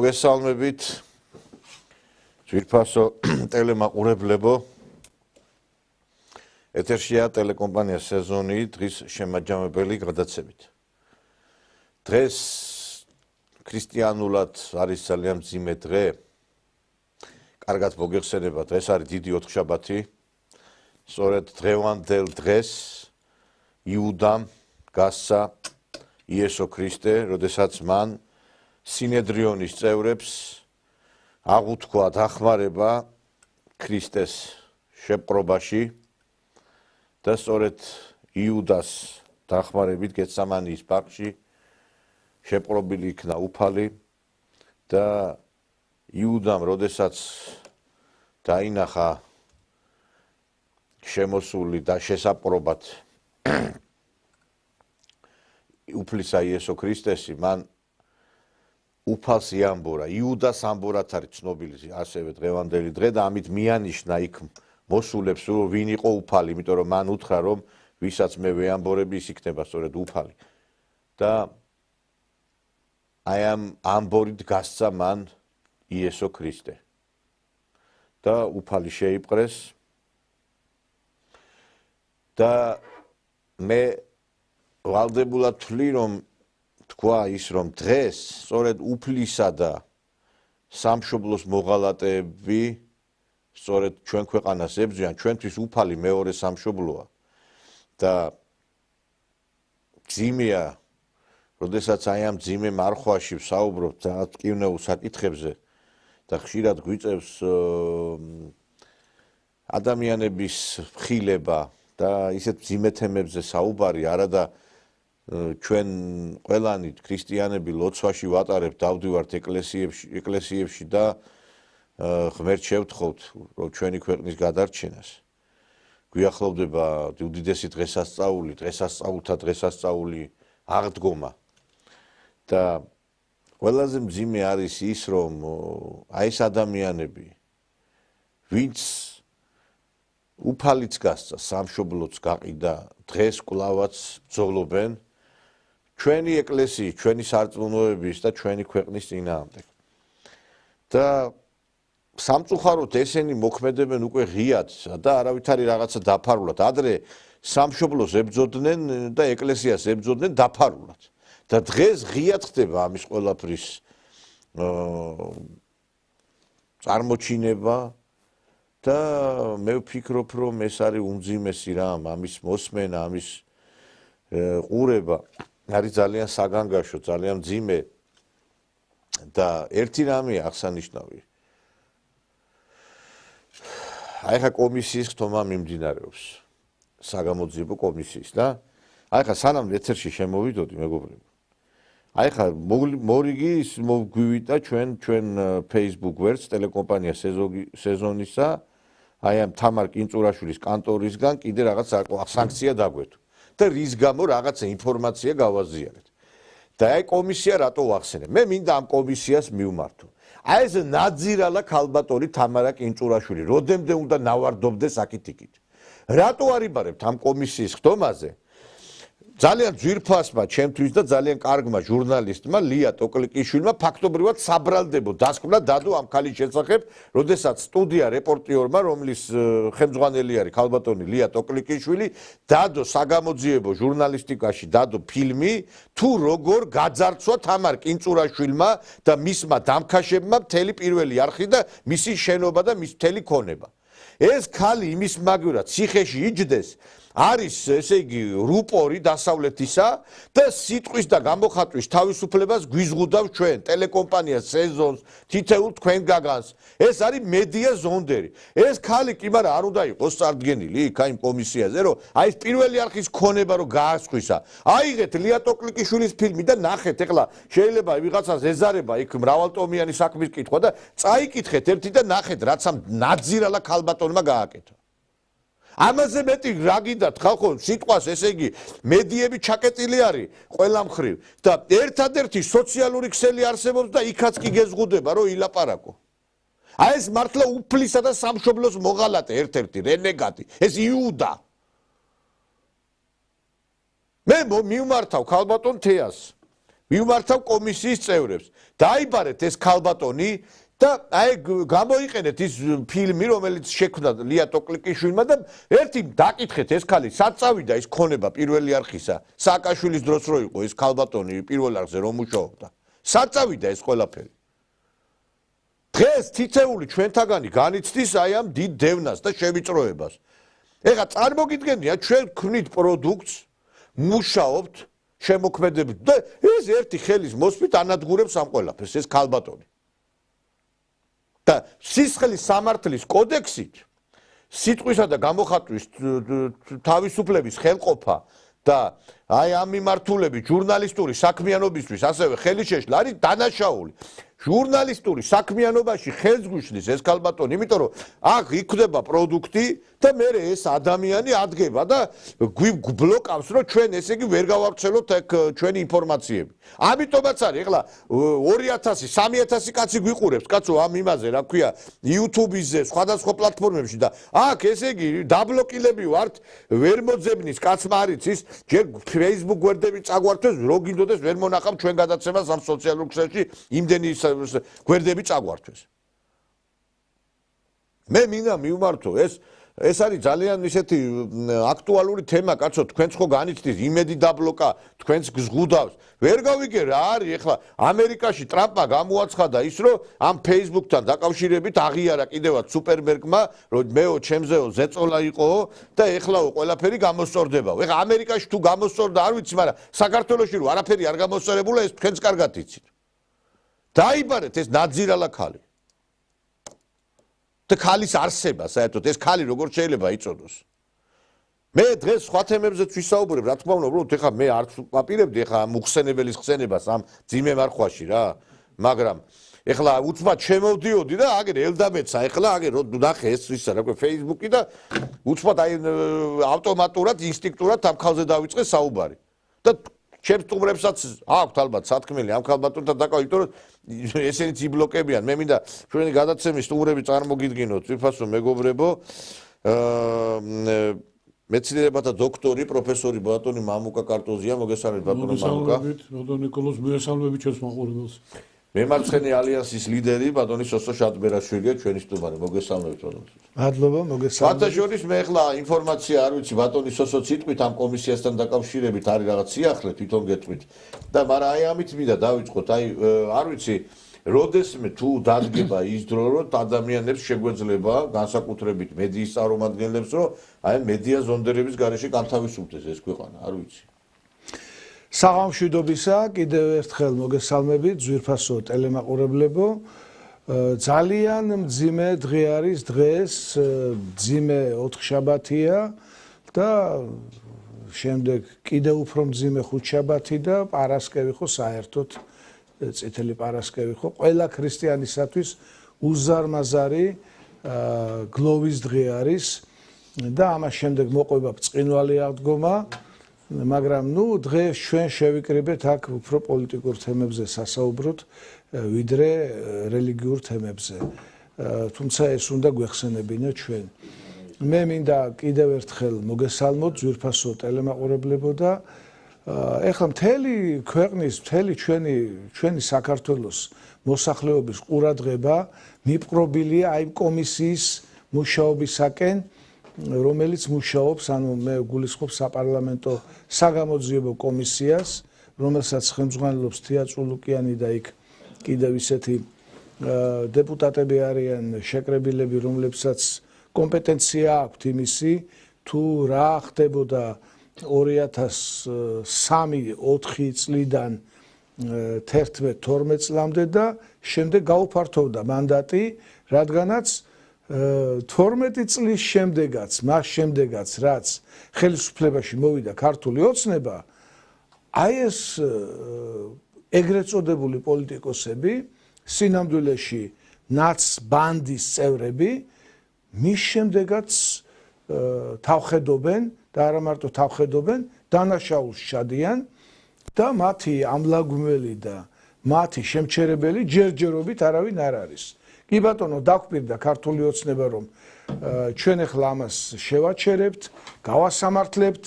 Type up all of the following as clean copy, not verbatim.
მოგესალმებით ძვირფასო ტელემაყურებლებო ეთერშია ტელეკომპანია სეზონი დღის შემაჯამებელი გადაცემით დღეს ქრისტიანულად არის ძალიან მძიმე დღე კარგად მოგეხსენება დღეს არის დიდი ოთხშაბათი სწორედ დღევანდელ დღეს იუდამ გასცა იესო ქრისტე როდესაც მან სინედრიონის წევრებს აღუთქვა დახმარება ქრისტეს შეპყრობაში და სწორედ იუდას დახმარებით გეცემანიის ბაღში შეპყრობილი იქნა უფალი და იუდამ როდესაც დაინახა შემოსული და შესაპყრობად უფლისა იესო ქრისტესი მან უფალს იამბორა იუდას ამბორად არის ცნობილი ასევე დღევანდელი დღე და ამით მიანიშნა იქ მოსულებს რომ ვინ იყო უფალი იმიტომ რომ მან უთხრა რომ ვისაც მე ვეამბორები ის იქნება სწორედ უფალი და აი ამ ამბორით გასცა მან იესო ქრისტე და უფალი შეიპყრეს და მე ვალდებულად ვთვლი რომ თქვა ის რომ დღეს სწორედ უფლისა და სამშობლოს მოღალატეები სწორედ ჩვენ ქვეყანას ებრძვიან ჩვენთვის უფალი მეორე სამშობლოა და ძიმეა როდესაც აი ამ ძიმე მარხვაში ვსაუბრობ და ტკივნეულ საკითხებზე და ხშირად გვიწევს ადამიანების ხილება და ისეთ ძიმე თემებზე საუბარი არადა ჩვენ ყველანი ქრისტიანები ლოცვაში ვატარებთ დავდივართ ეკლესიებში და ღმერთს შევთხოვთ რომ ჩვენი ქვეყნის გადარჩენას გვიახლოვდება უდიდესი დღესასწაულთა დღესასწაული აღდგომა და ყველაზე მძიმე არის ის რომ აი ეს ადამიანები ვინც უფალიც გასცა სამშობლოც გაყიდა დღეს კვლავაც ბრძოლობენ ჩვენი ეკლესიის, ჩვენი სარწმუნოების და ჩვენი ქვეყნის წინააღმდეგ. და სამწუხაროდ ესენი მოქმედებენ უკვე ღიად და არავითარი რაღაცა დაფარულად. ადრე სამშობლოს ებრძოდნენ და ეკლესიას ებრძოდნენ დაფარულად. და დღეს ღიად ხდება ამის ყველაფრის წარმოჩინება და მე ვფიქრობ რომ ეს არის უმძიმესი რამ ამის მოსმენა, ამის ყურება არის ძალიან საგანგაშო, ძალიან მძიმე და ერთი რამე აღსანიშნავი. აი ხა კომისიის ხტომა მიმდინარეობს, საგამოძიებო კომისიის და აი ხა სანამ ეთერში შემოვიდოდი მეგობრებო. აი ხა მორიგი მოგვივიდა ჩვენ Facebook ვერც ტელეკომპანია სეზონისა აი ამ თამარ კინწურაშვილის კანტორისგან კიდე რაღაც სანქცია დაგვეთო. და რის გამო რაღაცა ინფორმაცია გავაზიარეთ. და აი კომისია რატო ვახსენებ? მე მინდა ამ კომისიას მივმართო. აი ეს ნაძირალა ქალბატონი თამარა კინწურაშვილი, როდემდე უნდა ნავარდობდეს აკითიკით. რატო არიბარებთ ამ კომისიის ხდომაზე? ძალიან ძვირფასმა ჩემთვის და ძალიან კარგმა ჟურნალისტმა ლია ტოკლიკიშვილმა ფაქტობრივად საბრალდებო დასკვნა დადო ამ ქალის შესახებ, როდესაც სტუდია რეპორტიორმა, რომლის ხელმძღვანელი არის ქალბატონი ლია ტოკლიკიშვილი, დადო საგამოძიებო ჟურნალისტიკაში დადო ფილმი, თუ როგორ გაძარცვა თამარ კინწურაშვილმა და მისმა დამქაშებმა მთელი პირველი არხი და მისი შენობა და მის მთელი ქონება. ეს ქალი იმის მაგივრად ციხეში იჯდეს, არის ესე იგი რუპორი დასავლეთისა და სიტყვის და გამოხატვის თავისუფლებას გვიზღუდავს ჩვენ ტელეკომპანიას სეზონს თითეულ თქვენ გაგანს ეს არის მედია ზონდერი ეს ხალი კი მაგრამ არ უნდა იყოს წარდგენილი იქ აი კომისიაზე რომ აი ეს პირველი არხის ქონება რომ გაასხვისა აიღეთ ლია ტოკლიკიშვილის ფილმი და ნახეთ ეხლა შეიძლება ვიღაცას ეზარება იქ მრავალტომიანი საქმის კითხვა და წაიკითხეთ ერთი და ნახეთ რაც ამ ნაძირალა ქალბატონმა გააკეთა ამაზე მეტი რა გინდათ ხალხო სიტყვას ესე იგი მედიები ჩაკეტილი არის ყველა მხრივ და ერთადერთი სოციალური ქსელი არსებობს და იქაც კი გეზღუდება რომ ილაპარაკო აი ეს მართლა უფლისა და სამშობლოს მოღალატე ერთ-ერთი რენეგატი ეს იუდა მე მივმართავ ქალბატონ თეას მივმართავ კომისიის წევრებს დაიბარეთ ეს ქალბატონი და აი გამოიყენეთ ის ფილმი რომელიც შექმნა ლია ტოკლიკიშვილმა და ერთი დაკითხეთ ეს ხალი სად წავიდა ის ქონება პირველი არხისა სააკაშვილის დროს რო იყო ეს ქალბატონი პირველ არხზე რომ მუშაობდა სად წავიდა ეს ყველაფერი დღეს თითეული ჩვენთაგანი განიცდის აი ამ დიდ დევნას და შევიწროებას ეხლა წარმოგიდგენია ჩვენ ვქმნით პროდუქტს მუშაობთ შემოქმედებით და ეს ერთი ხელის მოსვლით ანადგურებს ამ ყველაფერს ეს ქალბატონი და სისხლის სამართლის კოდექსით სიტყვისა და გამოხატვის თავისუფლების ხელყოფა და აი ამ მიმართულებით ჟურნალისტური საქმიანობისთვის ასევე ხელი შეშლა არის დანაშაული ჟურნალისტური საქმიანობაში ხელს გვიშლის ეს ქალბატონი იმიტომ რომ აქ იქნება პროდუქტი და მე ეს ადამიანი ადგება და გვბლოკავს რომ ჩვენ ესე იგი ვერ გავავრცელოთ აქ ჩვენი ინფორმაციები ამიტომაც არის ეხლა 2000 3000 კაცი გვიყურებს კაცო ამ იმაზე რა ქვია YouTube-ზე სხვადასხვა პლატფორმებში და აქ ესე იგი დაბლოკილები ვართ ვერ მოძებნის კაცმა არ იცის ჯერ Facebook გვერდები წაგვართვეს რო გინდოდეს ვერ მონახავ ჩვენ გადაცემას ამ სოციალურ ქსელში იმდენი გვერდები წაგვართვეს მე მინდა მივმართო ეს არის ძალიან ისეთი აქტუალური თემა კაცო თქვენც ხო განიცდის იმედი დაბლოკა თქვენც გზღუდავს ვერ გავიგე რა არის ეხლა ამერიკაში ტრამპმა გამოაცხადა ის რომ ამ Facebook-თან დაკავშირებით აღიარა კიდევაც სუპერბერგმა რომ მეო ჩემზეო ზეწოლა იყო და ეხლაო ყველაფერი გამოსწორდებაო ეხლა ამერიკაში თუ გამოსწორდა არ ვიცი მაგრამ საქართველოში რომ არაფერი არ გამოსწორებულა ეს თქვენც კარგად იცით დაიბარეთ ეს ნაძირალა ხალი და ხალის არსება საერთოდ ეს ხალი როგორ შეიძლება იწოდოს მე დღეს სხვა თემებზეც ვისაუბრებ რა თქმა უნდა უბრალოდ ეხლა მე არ ვაპირებდი ეხლა მუხსენებელის ხსენებას ამ ძიმე მარხვაში რა მაგრამ ეხლა უცბად შემოვდიოდი და აგერ ელდამეცა ეხლა აგერ ნახე ეს ისა რა ქვია Facebook-ი და უცბად აი ავტომატურად ინსტინქტურად ამ ხალზე დავიწყე საუბარი და ჩემს სტუმრებსაც აქვთ ალბათ სათქმელი ამ ქალბატონთან დაკავებით, იმიტომ რომ ესენიც იბლოკებიან. მე მინდა ჩვენი გადაცემის სტუმრები წარმოგიდგინოთ, ძვირფასო მეგობრებო, მეცნიერებათა დოქტორი, პროფესორი ბატონი მამუკა კარტოზია, მოგესალმებით ბატონო მამუკა. ბატონო ნიკოლოზ, მოგესალმებით ჩვენს მაყურებელს. მემარცხენე ალიანსის ლიდერი ბატონი სოსო შატბერაშვილია, ჩვენი სტუმარი, მოგესალმებით ბატონო. მადლობა, მოგესალმებით. ბატონიშორის მე ახლა ინფორმაცია არ ვიცი ბატონი სოსო ციტყვით ამ კომისიასთან დაკავშირებით არის რაღაც სიახლე თვითონ გეტყვით და მაგრამ აი ამით მინდა დავიწყოთ აი არ ვიცი როდესმე თუ დადგება ის დრო რომ ადამიანებს შეგვეძლება განსაკუთრებით მედიის წარმომადგენლებს რომ აი მედია ზონდერების გარეშე განთავისუფლდეს ეს ქვეყანა არ ვიცი საღამშვიდობისა კიდევ ერთხელ მოგესალმებით ძვირფასო ტელემაყურებლებო ძალიან მძიმე დღე არის დღეს მძიმე ოთხშაბათია და შემდეგ კიდევ უფრო მძიმე ხუთშაბათი და პარასკევი ხო საერთოდ წითელი პარასკევი ხო ყველა ქრისტიანისათვის უზარმაზარი გლოვის დღე არის და ამას შემდეგ მოყვება ბრწყინვალე აღდგომა მაგრამ ნუ დღეს ჩვენ შევიკრიბეთ აქ უფრო პოლიტიკურ თემებზე სასაუბროთ ვიდრე რელიგიურ თემებზე თუმცა ეს უნდა გვეხსენებინოთ ჩვენ მე მინდა კიდევ ერთხელ მოგესალმოთ ძვირფასო ტელემაყურებლებო და ეხლა მთელი ქვეყნის მთელი ჩვენი საქართველოს მოსახლეობის ყურადღება მიპყრობილია აი კომისიის მუშაობისაკენ რომელიც მუშაობს ანუ მე გულისხმობ საპარლამენტო საგამოძიებო კომისიას რომელსაც ხელმძღვანელობს თია წულუკიანი და იქ კიდევ ისეთი დეპუტატები არიან შეკრებილები რომლებსაც კომპეტენცია აქვთ იმისი თუ რა ხდებოდა 2003-4 წლიდან 11-12 წლამდე და შემდეგ გაუფართოვდა მანდატი, რადგანაც 12 წლის შემდეგაც, მას შემდეგაც, რაც ხელისუფლებაში მოვიდა ქართული ოცნება, აი ეს ეგრეთ წოდებული პოლიტიკოსები, სინამდვილეში ნაცბანდის წევრები, მის შემდეგაც თავხედობენ და არა მარტო თავხედობენ, დანაშაულს ჩადიან და მათი ამლაგუნველი და მათი შემჩერებელი ჯერჯერობით არავინ არ არის. კი ბატონო, დაგვპირდა ქართული ოცნება, რომ ჩვენ ახლა ამას შევაჩერებთ, გავასამართლებთ,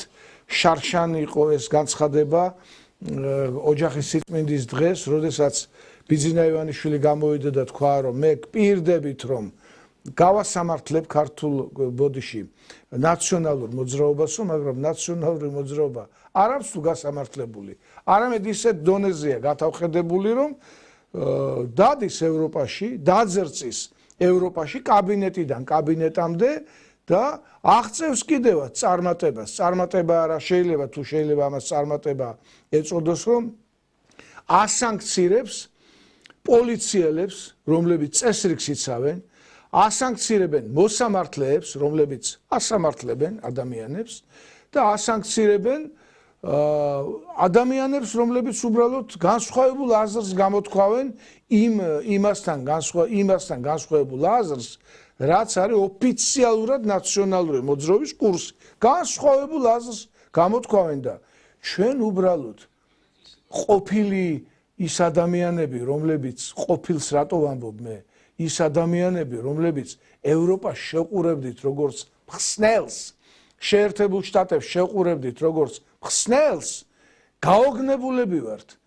შარშანი იყო ეს განცხადება ოჯახის სიწმინდის დღეს, როდესაც ბიძინა ივანიშვილი გამოვიდა და თქვა, რომ მე გპირდებით, რომ გავასამართლებ ქართულ ბოდიში ნაციონალურ მოძრაობასო, მაგრამ ნაციონალური მოძრაობა არ აქვს თუ გასამართლებული. არამედ ისეთ დონეზეა გათავხედებული, რომ დადის ევროპაში, დაძერწის ევროპაში კაბინეტიდან კაბინეტამდე და აღწევს კიდევაც წარმატებას. წარმატება არა შეიძლება, თუ შეიძლება ამას წარმატება ეწოდოს, რომ ასანქცირებს პოლიციელებს, რომლებიც წესრიგს იცავენ, ასანქცირებენ მოსამართლეებს, რომლებიც ასამართლებენ ადამიანებს და ასანქცირებენ ადამიანებს, რომლებიც უბრალოდ განსხვავებულ აზრს გამოთქვავენ იმასთან განსხვავებულ აზრს, რაც არის ოფიციალურად ნაციონალური მოძრაობის კურსი. განსხვავებულ აზრს გამოთქვავენ და ჩვენ უბრალოდ ყოფილი ის ადამიანები, რომლებიც ყოფილს რატო ვამბობ მე, ის ადამიანები, რომლებიც ევროპას შევყურებდით როგორც მხსნელს, შეერთებულ შტატებს შევყურებდით როგორც მხსნელს, გაოგნებულები ვართ.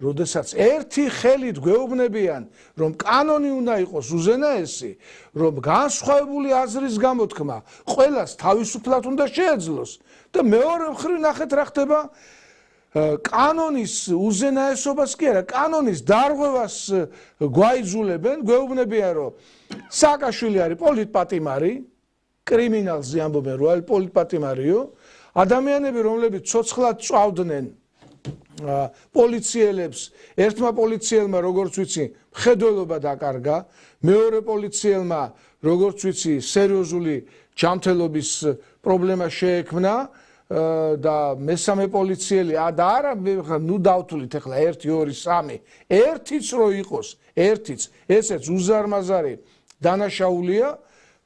როდესაც ერთი ხელით გვეუბნებიან, რომ კანონი უნდა იყოს უზენაესი, რომ განსხვავებული აზრის გამოთქმა ყველას თავისუფლად უნდა შეეძლოს და მეორე მხრივ ნახეთ რა ხდება, კანონის უზენაესობას კი არა, კანონის დარღვევას გვაიძულებენ, გვეუბნებიან, რომ სააკაშვილი არის პოლიტპატიმარი, კრიმინალზე ამბობენ, რომ არის პოლიტპატიმარიო, ადამიანები, რომლებიც ცოცხლად წვავდნენ პოლიციელებს, ერთმა პოლიციელმა, როგორც ვიცი, მხედველობა დაკარგა, მეორე პოლიციელმა, როგორც ვიცი, სერიოზული ჯანმრთელობის პრობლემა შეექმნა და მესამე პოლიციელი და არა, ნუ დავთვლით ახლა 1, 2, 3, ერთიც რო იყოს, ერთიც, ესეც უზარმაზარი დანაშაულია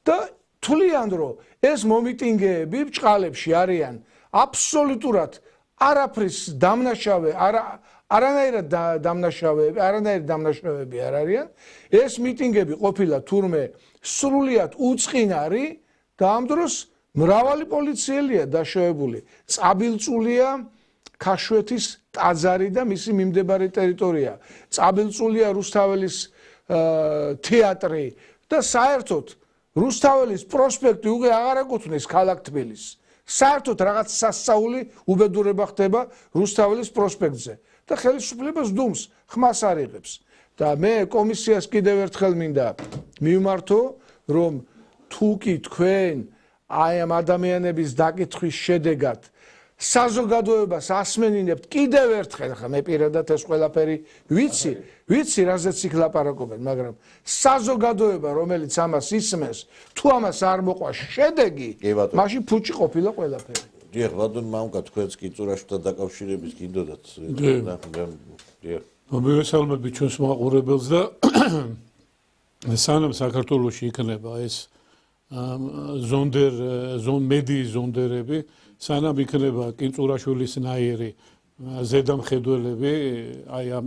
და თვლიან, რომ ეს მომიტინგეები ბჭყალებში არიან აბსოლუტურად არაფრის დამნაშავე, არანაირად დამნაშავეები არ არიან. ეს მიტინგები ყოფილა თურმე სრულიად უწყინარი და ამ დროს მრავალი პოლიციელია დაშავებული. წაბილწულია ქაშვეთის ტაძარი და მისი მიმდებარე ტერიტორია. წაბილწულია რუსთაველის თეატრი და საერთოდ რუსთაველის პროსპექტი უკვე აღარ ეკუთვნის ქალაქ თბილისს. საერთოდ რაღაც სასწაული უბედურება ხდება რუსთაველის პროსპექტზე და ხელისუფლებას დუმს ხმას არ იღებს. და მე კომისიას კიდევ ერთხელ მინდა მივმართო, რომ თუ კი თქვენ აი ამ ადამიანების დაკითხვის შედეგად საზოგადოებას ასმენინებთ კიდევ ერთხელ, ხა მე პირადად ეს ყველაფერი ვიცი რაზეც იქ ლაპარაკობენ, მაგრამ საზოგადოება, რომელიც ამას ისმენს, თუ ამას არ მოყვა შედეგი, მაშინ ფუჭი ყოფილა ყველაფერი. დიახ, ბატონ მამკა, თქვენც კი წურაშთან დაკავშირების გინდოდათ. დიახ. მოგესალმებით ჩვენს მაყურებელს და სანამ საქართველოში იქნება ეს მედიის ზონდერები, სანამ იქნება კინწურაშვილის ნაირი ზედამხედველები, აი ამ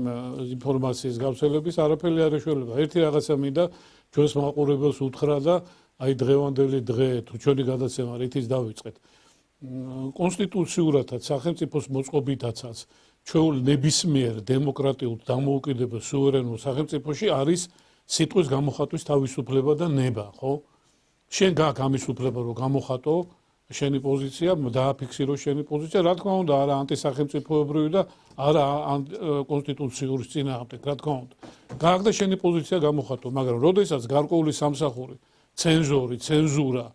ინფორმაციის გავრცელების არაფერი არ ეშველება. ერთი რაღაცა მინდა ჩვენს მაყურებელს უთხრა და აი დღევანდელი დღე თუ ჩვენი გადაცემა რითიც დავიწყეთ. კონსტიტუციურადაც, სახელმწიფოს მოწყობითაცაც ჩვეულ ნებისმიერ დემოკრატიულ დამოუკიდებელ სუვერენულ სახელმწიფოში არის სიტყვის გამოხატვის თავისუფლება და ნება, ხო? შენ გაქვს ამის უფლება, რომ გამოხატო შენი პოზიცია, დააფიქსირო შენი პოზიცია, რა თქმა უნდა, არა ანტისახელმწიფოებრივი და არა კონსტიტუციური წინააღმდეგ, რა თქმა უნდა. გააქვს და შენი პოზიცია გამოხატო, მაგრამ როდესაც გარკვეული სამსახური, ცენზორი, ცენზურა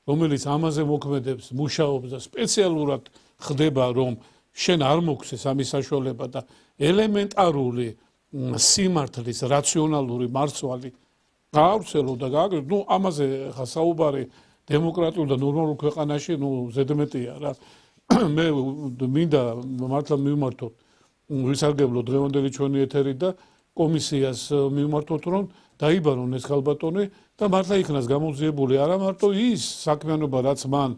რომელიც ამაზე მოქმედებს, მუშაობს და სპეციალურად ხდება, რომ შენ არ მოგვცეს ამის საშუალება და ელემენტარული სიმართლის რაციონალური მარცვალი გაავრცელო და გააკეთო. ნუ ამაზე ხა საუბარი დემოკრატიულ და ნორმალურ ქვეყანაში, ზედმეტია რა. მე მინდა მართლა მივმართოთ ვისარგებლო დღევანდელი ჩვენი ეთერი და კომისიას მივმართოთ, რომ დაიბანონ ეს ხალბატონი და მართლა იქნას გამოძიებული არა მარტო ის საქმიანობა, რაც მან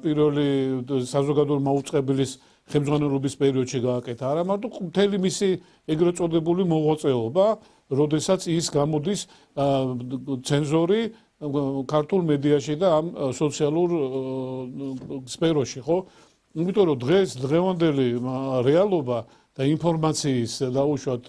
პირველი საზოგადოებრივი მაუწყებლის ხელმძღვანელობის პერიოდში გააკეთა, არა მარტო მთელი მისი ეგრეთ წოდებული მოღვაწეობა, როდესაც ის გამოდის ცენზორი ქართულ მედიაში და ამ სოციალურ სფეროში, ხო? იმიტომ რომ დღევანდელი რეალობა და ინფორმაციის დაუშვათ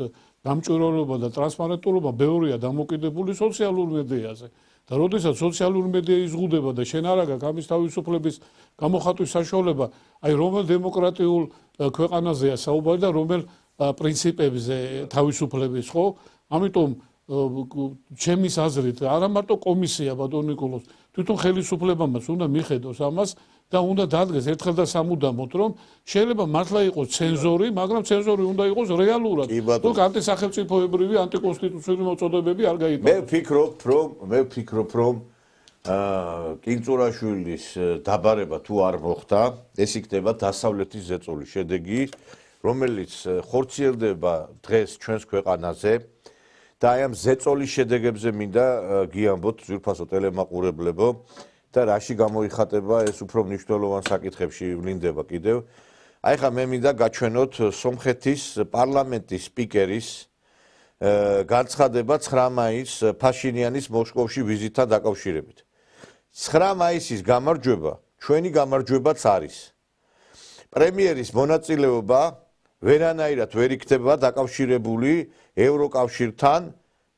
გამჭვირვალობა და ტრანსპარენტულობა ბევრია დამოკიდებული სოციალურ მედიაზე. და როდესაც სოციალური მედია იზღუდება და შენ არ აქვს ამის თავისუფლების გამოხატვის საშუალება, აი რომელ დემოკრატიულ ქვეყანაზეა საუბარი და რომელ პრინციპებზე თავისუფლების, ხო? ამიტომ ჩემის აზრით არა მარტო კომისია ბატონო ნიკოლოზ, თვითონ ხელისუფლებამაც უნდა მიხედოს ამას და უნდა დადგეს ერთხელ და სამუდამოდ, რომ შეიძლება მართლა იყოს ცენზორი, მაგრამ ცენზორი უნდა იყოს რეალურად. თუ ანტისახელმწიფოებრივი, ანტიკონსტიტუციური მოწოდებები არ გაიტანოს. მე ვფიქრობ, რომ კინწურაშვილის დაბარება თუ არ მოხდა, ეს იქნება დასავლეთის ზეწოლის შედეგი, რომელიც ხორციელდება დღეს ჩვენს ქვეყანაზე. და აი ამ ზეწოლის შედეგებზე მინდა გიამბოთ ძვირფასო ტელემაყურებლებო და რაში გამოიხატება ეს უფრო მნიშვნელოვან საკითხებში ვლინდება კიდევ. აი ხა მე მინდა გაჩვენოთ სომხეთის პარლამენტის სპიკერის განცხადება 9 მაისს ფაშინიანის მოსკოვში ვიზიტთან დაკავშირებით. 9 მაისის გამარჯვება ჩვენი გამარჯვებაც არის. პრემიერის მონაწილეობა ვერანაირად ვერ იქნება დაკავშირებული ევროკავშირთან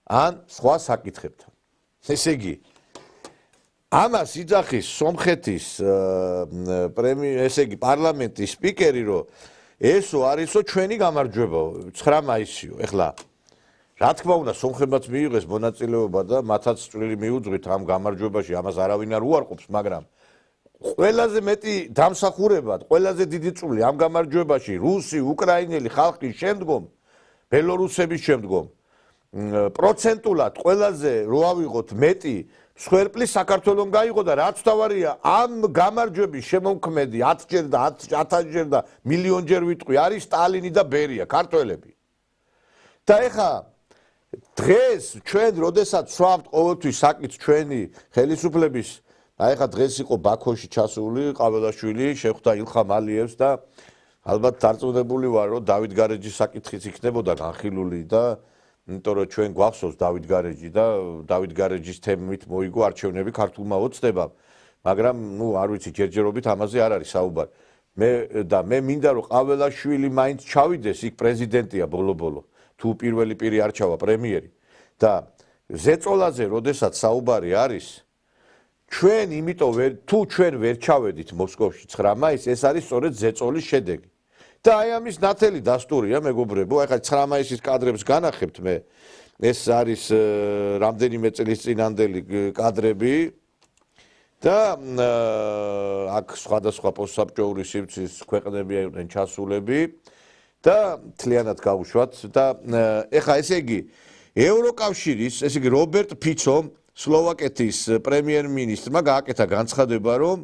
ან სხვა საკითხებთან. ესე იგი, ამას იძახის სომხეთის პარლამენტის სპიკერი, რომ ესო არისო ჩვენი გამარჯვება 9 მაისიო. ეხლა რა თქმა უნდა, სომხებაც მიიღეს მონაწილეობა და მათაც წვლილი მიუძღვით ამ გამარჯვებაში, ამას არავინ არ უარყოფს, მაგრამ ყველაზე მეტი დამსახურებად, ყველაზე დიდი წვლილი ამ გამარჯვებაში რუსი, უკრაინელი ხალხის შემდგომ, ბელორუსების შემდგომ, პროცენტულად ყველაზე რო ავიღოთ მეტი მსხვერპლი საქართველოს გაიღო და რაც თავარია ამ გამარჯვების შემოქმედი 10ჯერ და 1000ჯერ და მილიონჯერ ვიტყვი არის სტალინი და ბერია, ქართველები. და ეხა დღეს ჩვენ როდესაც ვსვამთ ყოველთვის საკითხს ჩვენი ხელისუფლების აი ხა დღეს იყო ბაქოში ჩასული ყაველაშვილი, შეხვდა ილხამ ალიევს და ალბათ დარწმუნებული ვარ, რომ დავით გარეჯის საკითხიც იქნებოდა განხილული და იმიტომ რომ ჩვენ გვახსოვს დავით გარეჯი და დავით გარეჯის თემით მოიგო არჩევნები ქართულმა ოცნებამ, მაგრამ არ ვიცი ჯერჯერობით ამაზე არ არის საუბარი. მე მინდა რომ ყაველაშვილი მაინც ჩავიდეს იქ პრეზიდენტია ბოლო-ბოლო, თუ პირველი პირი არჩავა პრემიერი და ზეწოლაზე როდესაც საუბარი არის ჩვენ იმიტომ თუ ჩვენ ვერ ჩავედით მოსკოვში 9 მაისს, ეს არის სწორედ ზეწოლის შედეგი. და აი ამის ნათელი დასტურია, მეგობრებო, აი ხა 9 მაისის კადრებს განახებთ მე. ეს არის რამდენიმე წლის წინანდელი კადრები და აქ სხვადასხვა პოსტსაბჭოური სივრცის ქვეყნები იყვნენ ჩასულები და მთლიანად გავუშვათ და ეხა ესე იგი ევროკავშირის, ესე იგი რობერტ ფიცომ სლოვაკეთის პრემიერ-მინისტრმა გააკეთა განცხადება, რომ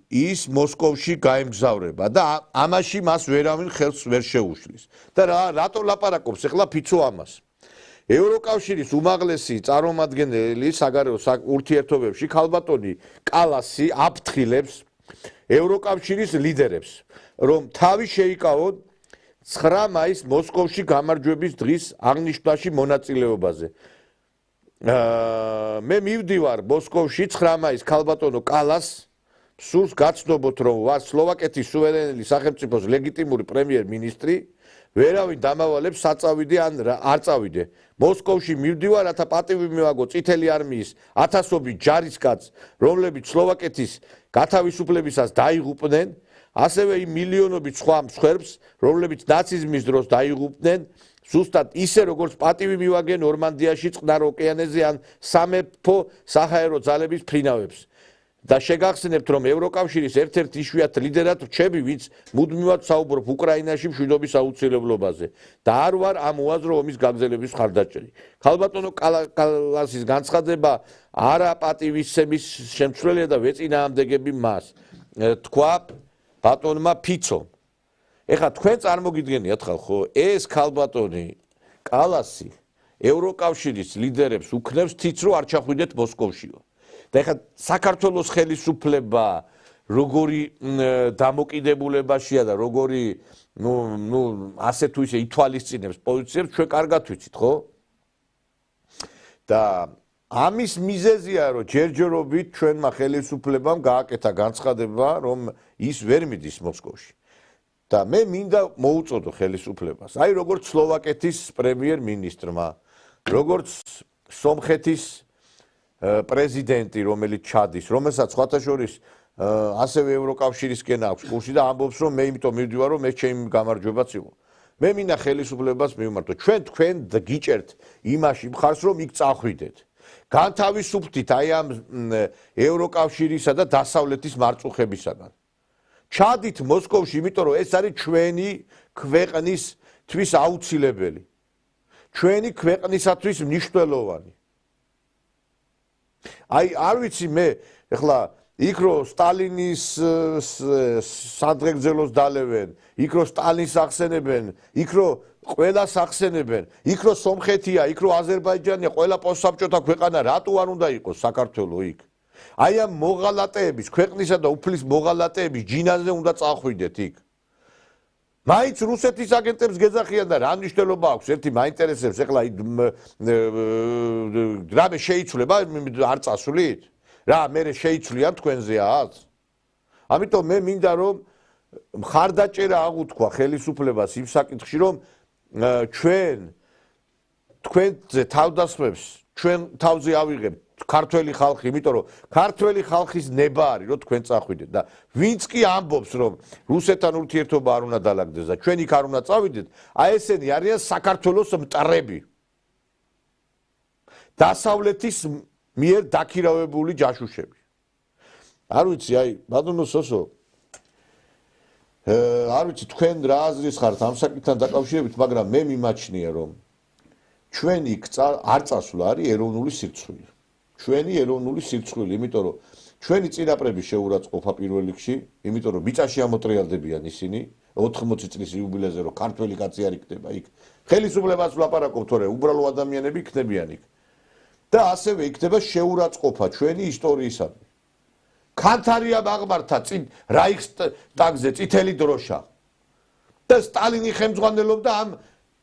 ის მოსკოვში გაემგზავრება და ამაში მას ვერავინ ხელს ვერ შეუშლის. და რატო ლაპარაკობს ახლა ფიცო ამას? ევროკავშირის უმაღლესი წარმომადგენელი საგარეო ურთიერთობებში ქალბატონი კალასი აფრთხილებს ევროკავშირის ლიდერებს, რომ თავი შეიკავონ 9 მაისს მოსკოვში გამარჯვების დღის აღნიშვნაში მონაწილეობაზე. მე მივდივარ მოსკოვში 9 მაისს ქალბატონო კალას სულს გაცნობოთ, რომ ვარ სლოვაკეთის სუვერენული სახელმწიფოს ლეგიტიმური პრემიერ-მინისტრი, ვერავინ დამავალებს საწავიდე ან არ წავიდე. მოსკოვში მივდივარ, რათა პატივი მივაგო წითელი არმიის ათასობით ჯარისკაცს, რომლებიც სლოვაკეთის გათავისუფლებისას დაიღუპნენ, ასევე იმ მილიონობით სხვა მსხვერპლს, რომლებიც ნაციზმის დროს დაიღუპნენ ზუსტად ისე როგორც პატივი მივაგე ნორმანდიაში წყნარ ოკეანეზე ან სამეფო საჰაერო ძალების ფრინავებს. და შეგახსენებთ, რომ ევროკავშირის ერთ-ერთ იშვიათ ლიდერად რჩები, ვინც მუდმივად საუბრობ უკრაინაში მშვიდობის აუცილებლობაზე და არ ვარ ამ უაზრო ომის გაგრძელების მხარდაჭერი. ქალბატონო კალასის განცხადება არა პატივისცემის შემცვლელია და ვეწინააღმდეგები მას, თქვა ბატონმა ფიცომ. ეხლა თქვენ წარმოგიდგენიათ ხო, ეს ქალბატონი კალასი ევროკავშირის ლიდერებს უქნევს თითს, რომ არ ჩახვიდეთ მოსკოვშიო. და ეხლა საქართველოს ხელისუფლება როგორი დამოკიდებულებაშია და როგორი ასე თუ ისე ითვალისწინებს პოზიციებს, ჩვენ კარგად ვიცით, ხო? და ამის მიზეზია, რომ ჯერჯერობით ჩვენმა ხელისუფლებამ გააკეთა განცხადება, რომ ის ვერ მიდის მოსკოვში. და მე მინდა მოუწოდო ხელისუფლებას, აი როგორც სლოვაკეთის პრემიერ-მინისტრმა, როგორც სომხეთის პრეზიდენტი, რომელიც ჩადის, რომელსაც სხვათა შორის ასევე ევროკავშირისკენ აქვს კურსი და ამბობს, რომ მე იმიტომ მივდივარ, რომ ეს ჩემი გამარჯვებაც იყო. მე მინდა ხელისუფლებას მივმართო, თქვენ გიჭერთ იმაში მხარს, რომ იქ წახვიდეთ. განთავისუფლდით აი ამ ევროკავშირისა და დასავლეთის მარწუხებისაგან. ჩადით მოსკოვში, იმიტომ რომ ეს არის ჩვენი ქვეყნისთვის აუცილებელი. ჩვენი ქვეყნისათვის მნიშვნელოვანი. აი არ ვიცი მე ეხლა იქ რო სტალინის სადღეგრძელოს დალევენ, იქ რო სტალინს ახსენებენ, იქ რო ყველას ახსენებენ, იქ რო სომხეთია, იქ რო აზერბაიჯანია, ყველა პოსტსაბჭოთა ქვეყანა რატო არ უნდა იყოს საქართველო იქ? აი ამ მოღალატეების, ქვეყნისა და უფლის მოღალატეების ჯინაზე უნდა წახვიდეთ იქ. მაინც რუსეთის აგენტებს გეძახიან და რა მნიშვნელობა აქვს? ერთი მაინტერესებს ეხლა რამე შეიცვლება არ წასვლით? რა მე შეიცვლიან თქვენზე ათ? ამიტომ მე მინდა რომ მხარდაჭერა აღუთქვა ხელისუფლებას იმ საკითხში, რომ თქვენზე თავდასხმებს ჩვენ თავზე ავიღებთ ქართველი ხალხი, იმიტომ რომ ქართველი ხალხის ნება არის, რომ თქვენ წახვიდეთ და ვინც კი ამბობს, რომ რუსეთთან ურთიერთობა არ უნდა დალაგდეს და ჩვენ იქ არ უნდა წავიდეთ, აი ესენი არიან საქართველოს მტრები. დასავლეთის მიერ დაქირავებული ჯაშუშები. არ ვიცი, აი, ბატონო სოსო, არ ვიცი თქვენ რა აზრის ხართ ამ საკითხთან დაკავშირებით, მაგრამ მე მიმაჩნია, რომ ჩვენ იქ არ წასვლა არის ეროვნული სირცხვილი. ჩვენი ეროვნული სირცხვილი, იმიტომ რომ ჩვენი წინაპრების შეურაცხყოფა პირველ რიგში, იმიტომ რომ მიწაში ამოტრიალდებიან ისინი 80 წლის იუბილეზე, რომ ქართველი კაცი არ იქნება იქ. ხელისუფლებას ვლაპარაკობ, თორე უბრალო ადამიანები იქნებიან იქ. და ასევე იქნება შეურაცხყოფა ჩვენი ისტორიისადმი. ქანთარია აღმართა რაიხსტაგზე წითელი დროშა. და სტალინი ხელმძღვანელობდა ამ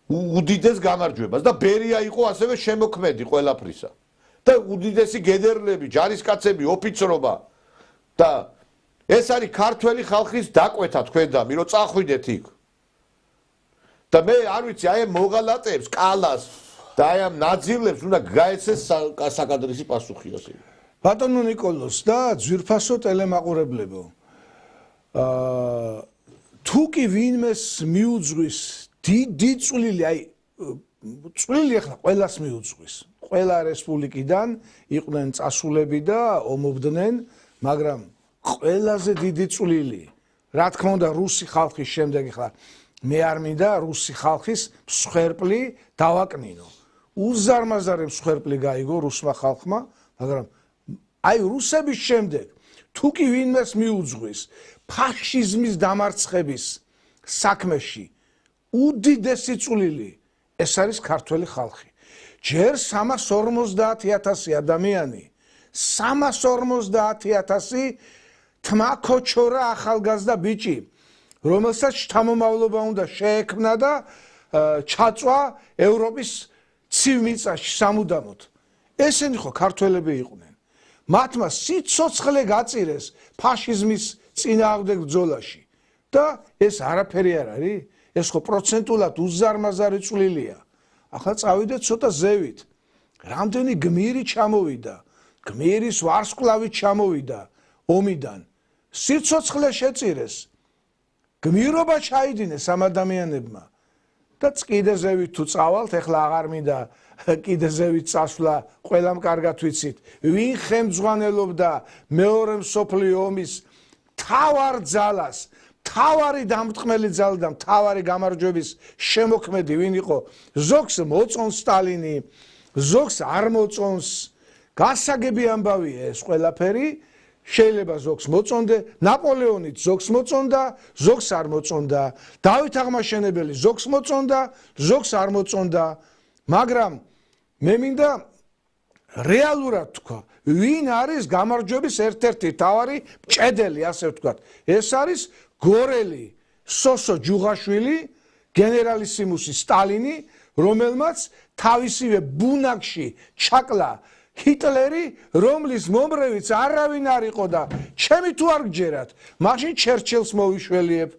უდიდეს გამარჯვებას და ბერია იყო ასევე შემოქმედი ყველაფრისა. და უდიდესი გენერლები, ჯარისკაცები, ოფიცრობა და ეს არის ქართველი ხალხის დაკვეთა თქვენდამი, რომ წახვიდეთ იქ. და მე არ ვიცი, აი მოღალატეებს, კალას და აი ამ ნაძილებს უნდა გაეცეს საკადრისი პასუხი ასე. ბატონო ნიკოლოს და ძვირფასო ტელემაყურებლებო. თუ კი ვინმეს მიუძღვის დიდი წვლილი, აი წვლილი ახლა ყველას მიუძღვის. ყველა რესპუბლიკიდან იყვნენ წასულები და ომობდნენ, მაგრამ ყველაზე დიდი წვლილი, რა თქმა უნდა, რუსი ხალხის შემდეგ ახლა მე არ მინდა რუსი ხალხის მსხვერპლი დავაკნინო. უზარმაზარი მსხვერპლი გაიგო რუსმა ხალხმა, მაგრამ აი რუსების შემდეგ თუ კი ვინმეს მიუძღვის ფაშიზმის დამარცხების საქმეში უდიდესი წვლილი ეს არის ქართველი ხალხი. ჯერ 350,000 ადამიანი, 350,000 თმაქოჩორა ახალგაზრდა ბიჭი, რომელსაც შთამომავლობა უნდა შეექმნა და ჩაწვა ევროპის ცივ მიწაში სამუდამოდ. ესენი ხო ქართველები იყვნენ. მათმა სიცოცხლე გაწირეს ფაშიზმის წინააღმდეგ ბრძოლაში და ეს არაფერი არ არის, ეს ხო პროცენტულად უზარმაზარი წვლილია. ახლა წავიდეთ ცოტა ზევით. რამდენი გმირი ჩამოვიდა, გმირის ვარსკვლავით ჩამოვიდა ომიდან. სიცოცხლე შეწირეს. გმირობა ჩაიდინეს ამ ადამიანებმა და კიდეზევით თუ წავალთ, ეხლა აღარ მინდა კიდეზევით წასვლა, ყველამ კარგად ვიცით, ვინ ხელმძღვანელობდა მეორე მსოფლიო ომის თავარ ძალას, თავარი დამრტყმელი ძალა და თავარი გამარჯვების შემოქმედი ვინ იყო? ზოგს მოწონს სტალინი, ზოგს არ მოწონს, გასაგები ამბავია ეს ყველაფერი, შეიძლება ზოგს მოწონდე, ნაპოლეონიც ზოგს მოწონდა, ზოგს არ მოწონდა, დავით აღმაშენებელი ზოგს მოწონდა, ზოგს არ მოწონდა, მაგრამ მე მინდა რეალურად თქვა, ვინ არის გამარჯვების ერთ-ერთი თავარი მჭედელი, ასე ვთქვათ. ეს არის გორელი, სოსო ჯუღაშვილი, გენერალისიმუსი სტალინი, რომელმაც თავისივე ბუნაგში ჩაკლა ჰიტლერი, რომლის მომრევიც არავინ არ იყო და ჩემი თუ არ გჯერათ, მაშინ ჩერჩილს მოვიშველიებ.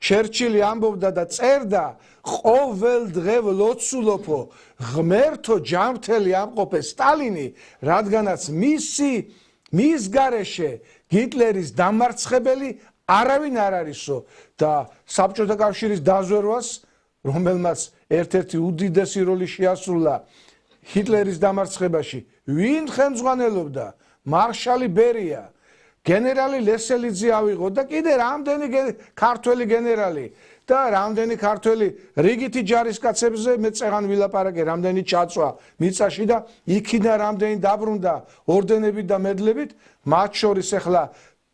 ჩერჩილი ამბობდა და წერდა, ყოველ დღე ვლოცულობო, ღმერთო ჯანმრთელი ამყოფე სტალინი, რადგანაც მის გარეშე ჰიტლერის დამარცხებელი არავინ არ არისო და საბჭოთა კავშირის დაზვერვას, რომელმაც ერთ-ერთი უდიდესი როლი შეასრულა ჰიტლერის დამარცხებაში, ვინ ხელმძღვანელობდა? მარშალი ბერია, გენერალი ლესელიძე ავიღო და კიდე რამდენი ქართველი გენერალი და რამდენი ქართველი რიგითი ჯარისკაცებზე მე წეღან ვილაპარაკე, რამდენი ჩაწვა მიწაში და იქიდან რამდენი დაბრუნდა ორდენებით და მედლებით, მათ შორის ახლა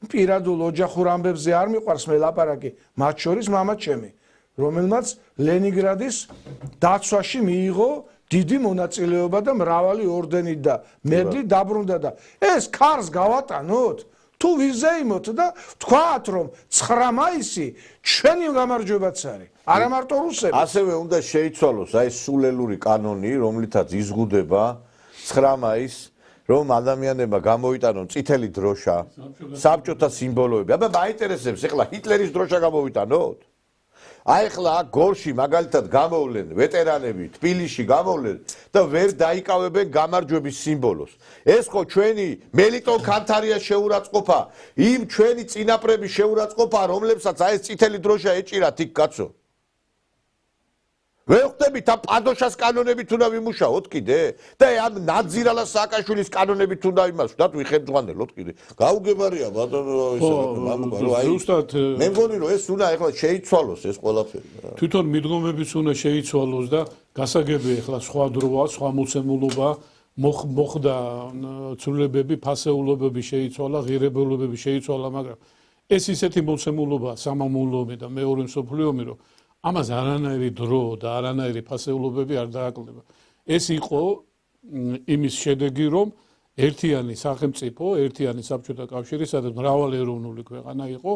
პირადულ ოჯახურ ამბებზე არ მიყვარს მე ლაპარაკი, მათ შორის მამა ჩემი, რომელმაც ლენინგრადის დაცვაში მიიღო დიდი მონაწილეობა და მრავალი ორდენი და მედლი დაბრუნდა და ეს ქარს გავატანოთ, თუ ვიზეიმოთ და ვთქვათ, რომ 9 მაისი ჩვენი გამარჯვებაც არის, არა მარტო რუსები. ასევე უნდა შეიცვალოს აი სულელური კანონი, რომლითაც იზღუდება 9 მაისს, რომ ადამიანებმა გამოიტანონ წითელი დროშა, საბჭოთა სიმბოლოები. აბა მაინტერესებს, ეხლა ჰიტლერის დროშა გამოვიტანოთ? აი ახლა გორში მაგალითად გამოვლენ ვეტერანები, თბილისში გამოვლენ და ვერ დაიკავებენ გამარჯვების სიმბოლოს. ეს ხო ჩვენი მელიტონ ქანთარიას შეურაცხყოფა, იმ ჩვენი წინაპრების შეურაცხყოფა, რომლებსაც აი ეს წითელი დროშა ეჭირათ იქ კაცო. ვერ ხვდებით ამ პადოშას კანონებით უნდა ვიმუშაოთ კიდე და ამ ნაძირალა სააკაშვილის კანონებით უნდა იმასვდათ ვიხელმძღვანელოთ კიდე. გაუგებარია ბატონო ზუსტად მე მგონი რომ ეს უნდა ეხლა შეიცვალოს ეს ყველაფერი. თვითონ მიდგომებიც უნდა შეიცვალოს და გასაგებია ეხლა სხვა დროა, სხვა მოცემულობა მოხდა ცვლილებები, ფასეულობები შეიცვალა, ღირებულებები შეიცვალა, მაგრამ ეს ისეთი მოცემულობა სამამულოები და მეორე მსოფლიო ომი რომ ამას არანაირი დრო და არანაირი ფასეულობები არ დააკლდება. ეს იყო იმის შედეგი, რომ ერთიანი სახელმწიფო, ერთიანი საბჭოთა კავშირი, სადაც მრავალეროვნული ქვეყანა იყო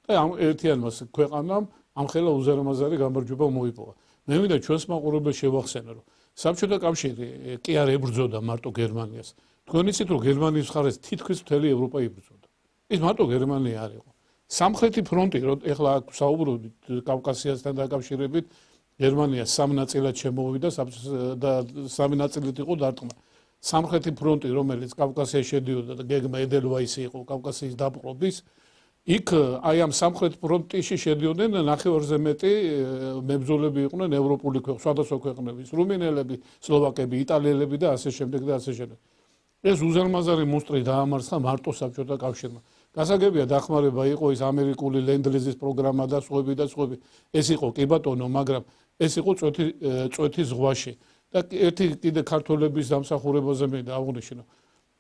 და ამ ერთიანმა ქვეყანამ ამხელა უზარმაზარი გამარჯვება მოიპოვა. მე მინდა ჩვენს მაყურებელს შევახსენო, რომ საბჭოთა კავშირი კი არ ებრძოდა მარტო გერმანიას. თქვენ იცით, რომ გერმანიის მხარეს თითქმის მთელი ევროპა იბრძოდა. ის მარტო გერმანია არ იყო. სამხრეთი ფრონტი, ეხლა საუბრობთ კავკასიასთან დაკავშირებით, გერმანია 3 ნაწილად შემოვიდა და 3 ნაწილით იყო დარტყმა. სამხრეთი ფრონტი, რომელიც კავკასიაში შედიოდა და გეგმა ედელვაისი იყო კავკასიის დაპყრობის, იქ აი ამ სამხრეთ ფრონტში შედიოდნენ ნახევარზე მეტი მებრძოლები იყვნენ ევროპული სხვადასხვა ქვეყნების, რუმინელები, სლოვაკები, იტალიელები და ასე შემდეგ და ასე შემდეგ. ეს უზარმაზარი მონსტრი დაამარცხა მარტო საბჭოთა კავშირმა. გასაგებია დახმარება იყო ის ამერიკული ლენდლიზის პროგრამა და სხვები და სხვები. ეს იყო კი ბატონო, მაგრამ ეს იყო წვეთის ზღვაში. და ერთი კიდე ქართველების დამსახურებაზე მე დავუნიშნო.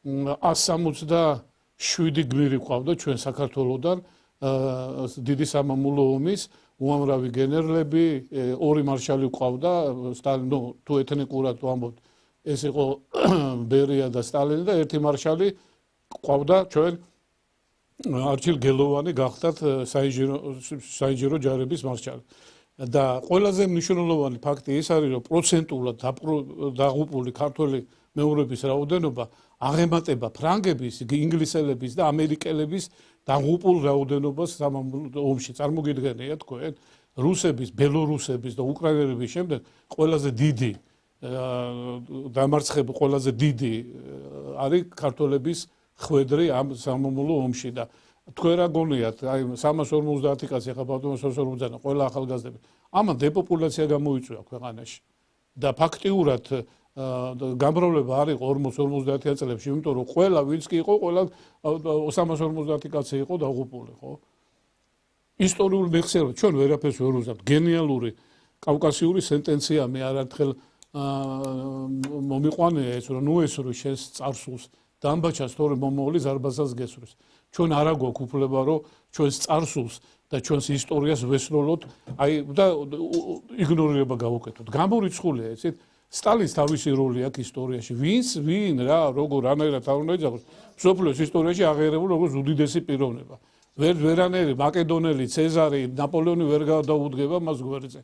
167 გმირი ყავდა ჩვენ საქართველოსდან დიდი სამამულო ომის უამრავი გენერლები, 2 მარშალი ყავდა, სტალინო თუ ეთნიკურად ვამბობთ, ეს იყო ბერია და სტალინი და ერთი მარშალი ყავდა ჩვენ არჩილ გელოვანი გახდათ საინჟინრო ჯარების მარშალი. და ყველაზე მნიშვნელოვანი ფაქტი ის არის, რომ პროცენტულად დაღუპული ქართველი მეურვების რაოდენობა აღემატება ფრანგების, ინგლისელების და ამერიკელების დაღუპულ რაოდენობას სამამულო ომში. წარმოგიდგენია თქვენ, რუსების, ბელორუსების და უკრაინელების შემდეგ ყველაზე დიდი დამარცხება, ყველაზე დიდი არის ქართველების ხვედრი ამ სამამულო ომში და თქვენ რა გონიათ, აი 350 კაცი ხა ბატონო სოციალურზანა ყველა ახალგაზრდები. ამან დეპოპულაცია გამოიწვია ქვეყანაში. და ფაქტიურად გამრავლება არ იყო 40-50 წლებში, იმიტომ რომ ყველა ვინც კი იყო, ყველა 350 კაცი იყო დაღუპული, ხო? ისტორიული მეხსიერება ჩვენ ვერაფერს ვერ უზავთ. გენიალური კავკასიური სენტენცია მე არაერთხელ მომიყვანია ეს რომ ნუ ესრო შენს წარსულს დამბაჩას თორე მომავალი ზარბაზას გესვრის. ჩვენ არა გვაქვს უფლება რომ ჩვენს წარსულს და ჩვენს ისტორიას ვესროლოთ, აი და იგნორირება გავუკეთოთ. გამორიცხულია ესეთ სტალინს თავისი როლი აქვს ისტორიაში. ვინ რა როგორ რანაირად არ უნდა ეძახოს მსოფლიოს ისტორიაში აღიარებულ როგორც უდიდესი პიროვნება. ვერანაირი მაკედონელი, ცეზარი, ნაპოლეონი ვერ გადაუდგება მას გვერდზე.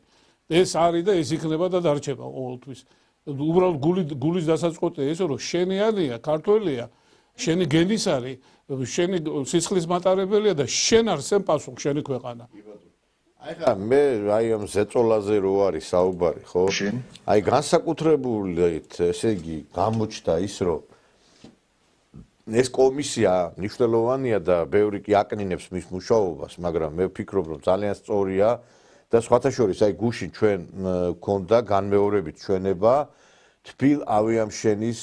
ეს არის და ეს იქნება და დარჩება ყოველთვის. უბრალოდ გულის დასაწყოტია ეს რომ შენიანია, ქართველია, შენი გენის არის, შენი სისხლის მატარებელია და შენ არსენ პასუხ შენი ქვეყანა. აი ხა მე აი ამ ზეწოლაზე რო არის საუბარი, ხო? აი განსაკუთრებულად ესე იგი გამოჩნდა ის რომ ეს კომისია მნიშვნელოვანია და ბევრი კი აკნინებს მის მუშაობას, მაგრამ მე ვფიქრობ რომ ძალიან სწორია და სხვათა შორის აი გუშინ ჩვენ გქონდა განმეორებით ჩვენება თბილ ავიამშენის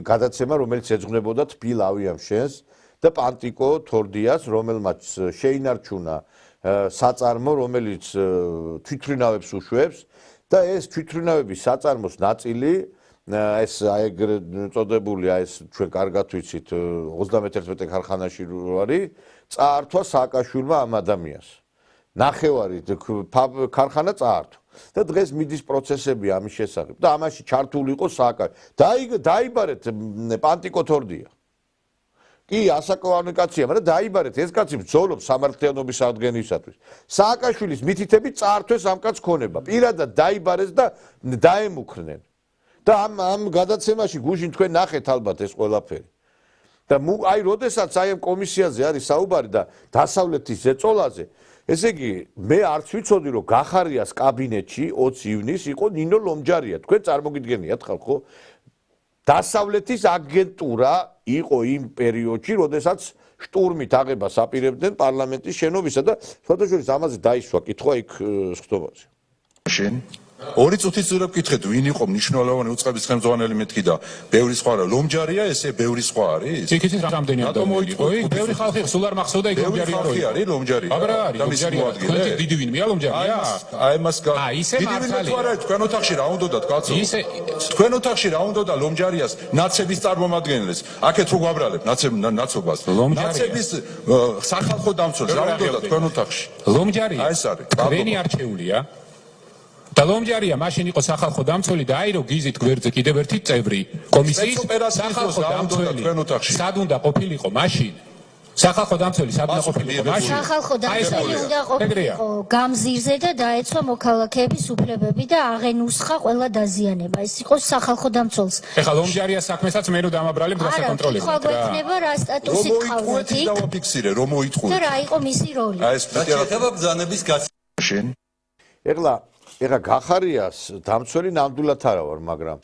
გადაცემა, რომელიც ეძღვნებოდა თბილ ავიამშენს და პანტიკო თორდიას, რომელმაც შეინარჩუნა საწარმო, რომელიც თვითმფრინავებს უშვებს და ეს თვითმფრინავების საწარმოს ნაწილი ეს აი წოდებული ეს ჩვენ კარგად ვიცით 31 ქარხანაში არის წაართვა სააკაშვილმა ამ ადამიანს. ნახევარი ქარხანა წაართვა და დღეს მიდის პროცესები ამის შესახებ და ამაში ჩართული იყო სააკაშვილი. დაიბარეთ პანტიკო თორდია. კი, ასაკოვანი კაცია, მაგრამ დაიბარეთ ეს კაცი ბრძოლობს სამართლიანობის აღდგენისათვის. სააკაშვილის მითითებით წაართვეს ამ კაცს ქონება. პირადად დაიბარეს და დაემუქრნენ. და ამ გადაცემაში გუშინ თქვენ ნახეთ ალბათ ეს ყველაფერი. და აი როდესაც აი ამ კომისიაზე არის საუბარი და დასავლეთის ზეწოლაზე, ესე იგი მე არც ვიცოდი რომ გახარიას კაბინეტში 20 ივნისს იყო ნინო ლომჯარია. თქვენ წარმოგიდგენიათ ხალხო? დასავლეთის აგენტურა იყო იმ პერიოდში, როდესაც შტურმით აღებას აპირებდნენ პარლამენტის შენობისა და სხვათა შორის ამაზე დაისვა კითხვა იქ სხდომაზე. ორი წუთის ზურაბ კითხეთ, ვინ იყო მნიშვნელოვანი უწყების ხელმძღვანელი მეთქი და ბევრი სხვა რა. ლომჯარია ესე ბევრი სხვა არის? იქით რამდენი ადამიანი იყო? ბევრი ხალხი სულ არ მახსოვდა იქ ლომჯარია რო იყო. არის ლომჯარია. აბა რა არის ლომჯარია? თქვენ დიდი ვინმეა ლომჯარია? აი მას ისე მართალი. თქვენ ოთახში რა უნდათ კაცო? თქვენ ოთახში რა უნდათ ლომჯარიას ნაცების წარმომადგენლებს? აქეთ რო გვაბრალებ ნაცობას. ნაცების სახალხო დამცველს რა უნდათ თქვენ ოთახში? ლომჯარია. აი ეს არის. თქვენი არჩეულია. და ლომჯარია მაშინ იყო სახალხო დამცველი და აი რო გიზით გვერდზე კიდევ ერთი წევრი კომისიის სახალხო დამცველი სად უნდა ყოფილიყო მაშინ სახალხო დამცველი სად უნდა ყოფილიყო მაშინ სახალხო დამცველი უნდა ყოფილიყო გამზირზე და დაეცვა მოქალაქეების უფლებები და აღენუსხა ყველა დაზიანება ეს იყო სახალხო დამცველს ეხლა ლომჯარიას საქმესაც მე რო დამაბრალებ და საკონტროლებ რა გვექნება რა სტატუსი გყავდათ იქ დავაფიქსირე რომ მოიტყუეთ და რა იყო მისი როლი აი ეს შეხება ბრძანების გაცემაში ეხლა გახარიას დამცველი ნამდვილად არა ვარ, მაგრამ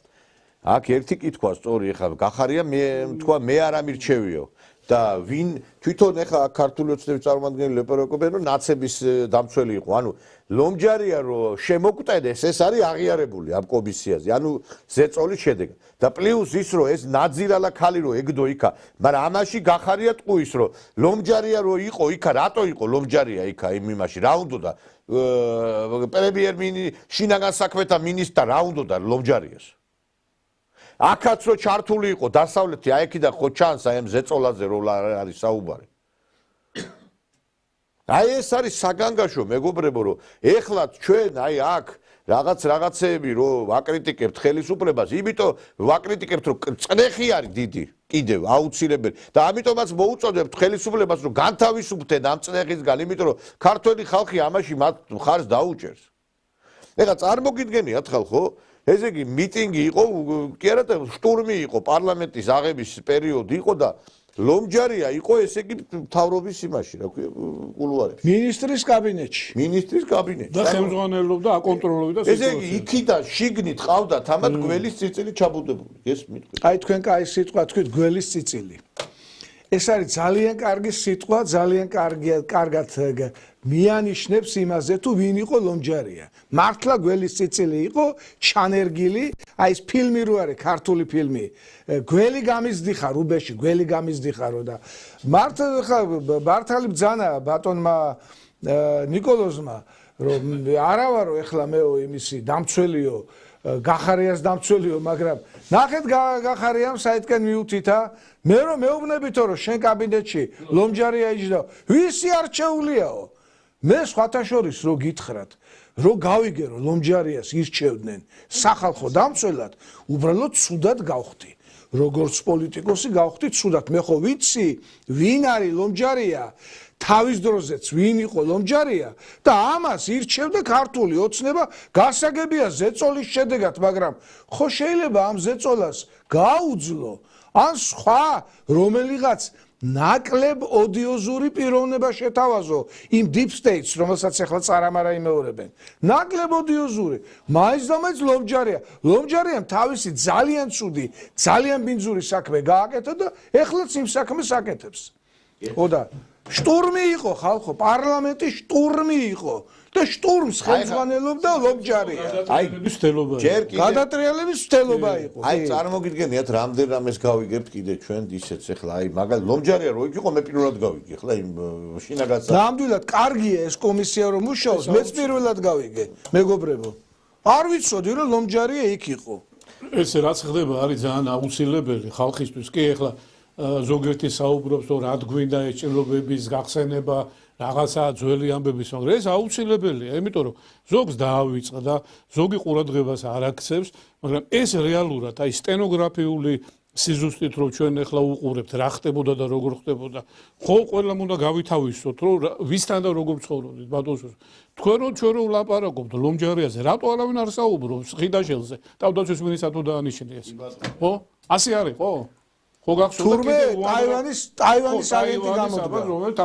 აქ ერთი კითხვა სწორი, ეხლა გახარია მე არ ამირჩევიო და ვინ თვითონ ეხლა ქართული ოცნების წარმომადგენელი ეპარაკობენ რომ ნაცების დამცველი იყო. ანუ ლომჯარია რომ შემოკვდენეს ეს არის აღიარებული ამ კომისიაზე. ანუ ზეწოლის შედეგად. და პლუს ის რომ ეს ნაძირალა ხალი რომ ეგდო იქა, მაგრამ ამაში გახარია ტყუის რომ ლომჯარია რომ იყო იქა, რატო იყო ლომჯარია იქა იმ იმაში, რა უნდა პრემიერ-მინისტრი შინაგან საქმეთა მინისტრ რა უნდა ლომჯარიას. აქაც რო ჩართული იყო დასავლეთი, აი აქედან ხო ჩანს აი ამ ზეწოლაზე რო არის საუბარი. აი ეს არის საგანგაშო მეგობრებო, რომ ეხლა ჩვენ აი აქ რაღაცეები რო ვაკრიტიკებთ ხელისუფლებას, იმიტომ ვაკრიტიკებთ რომ წნეხი არის დიდი, კიდევ აუცილებელი და ამიტომაც მოუწოდებთ ხელისუფლებას რომ განთავისუფლდნენ ამ წნეხისგან, იმიტომ რომ ქართველი ხალხი ამაში მათ მხარს დაუჭერს. ეხლა წარმოგიდგენიათ ხალხო, ესე იგი მიტინგი იყო, კი არა და შტურმი იყო პარლამენტის აღების პერიოდი იყო და ლომჯარია იყო ესე იგი მთავრობის იმაში, რა ქვია, კულუარებში. მინისტრის კაბინეტში. მინისტრის კაბინეტში. და ხელმძღვანელობდა, აკონტროლობდა ესე იგი იქიდან შიგნით ყავდათ ამათ გველის წიწილი ჩაბუდებული. ეს მიტყვი. აი თქვენ კაი სიტყვა თქვით გველის წიწილი. ეს არის ძალიან კარგი სიტყვა, ძალიან კარგად მიანიშნებს იმაზე თუ ვინ იყო ლომჯარია. მართლა გველის ციცილი იყო, ჩანერგილი, აი ეს ფილმი რო არის, ქართული ფილმი. გველი გამიზდიხა რუბეში, გველი გამიზდიხარო და მართალი ბძანა ბატონმა ნიკოლოზმა, რომ არა ვარო ეხლა მეო იმისი დამცველიო, გახარიას დამცველიო, მაგრამ ნახეთ გახარიამ საითკენ მიუთითა, მე რომ მეუბნებითო რომ შენ კაბინეტში ლომჯარია იჯდა, ვისი არჩეულიაო? მე სხვათა შორის რო გითხრათ, რო გავიგე რომ ლომჯარიას ირჩევდნენ სახალხო დამცველად, უბრალოდ ცუდად გავხდი. როგორც პოლიტიკოსი გავხდი ცუდად. მე ხო ვიცი, ვინ არის ლომჯარია, თავის დროზეც ვინ იყო ლომჯარია და ამას ირჩევდა ქართული ოცნება, გასაგებია ზეწოლის შედეგად, მაგრამ ხო შეიძლება ამ ზეწოლას გაუძლო ან სხვა რომელიღაც ნაკლებ ოდიოზური პიროვნება შეთავაზო იმ deep states, რომელსაც ახლა წარამარა იმეორებენ. ნაკლებ ოდიოზური. მაინც და მაინც ლომჯარიამ თავისი ძალიან ცუდი, ძალიან ბინძური საქმე გააკეთა და ეხლაც იმ საქმეს აკეთებს. ხო და შტურმი იყო ხალხო, პარლამენტი შტურმი იყო და შტურმს ხელმძღვანელობდა ლომჯარია. აი, ჯერ კიდე გადატრიალების მცდელობა იყო. აი, წარმოგიდგენიათ, რამდენ რამეს გავიგებთ კიდე ჩვენ ისეც ახლა, აი, მაგალითად ლომჯარია რო იყო, მე პირველად გავიგე, ახლა იმ შინაგანსა. ნამდვილად კარგია ეს კომისია რომ მუშაობს, მეც პირველად გავიგე, მეგობრებო. არ ვიცოდი რომ ლომჯარია იქ იყო. ეს რაც ხდება არის ძალიან აუცილებელი ხალხისთვის. კი ახლა ზოგიერთი საუბრობს რომ რა გვინდა ეჭრილობების გახსენება, რაღაცა ძველი ამბების, მაგრამ ეს აუცილებელია, იმიტომ რომ ზოგს დაავიწყდა და ზოგი ყურადღებას არ აქცევს, მაგრამ ეს რეალურად, აი სტენოგრაფიული სიზუსტით რომ ჩვენ ახლა უყურებთ რა ხდებოდა და როგორ ხდებოდა, ხო ყველამ უნდა გავითავისოთ რომ ვისთან და როგორ ცხოვრობდით ბატონო. თქვენ რომ ჩვენ რომ ვლაპარაკობთ ლომჯარიაზე, რატო არავინ არ საუბრობს ხიდაშელზე, თავდაცვის მინისტრად თუ დაანიშნეს. ხო? ასე არის, ხო? ხო გახსოვდა ტაივანის აგენტი გამოდგა რომელიც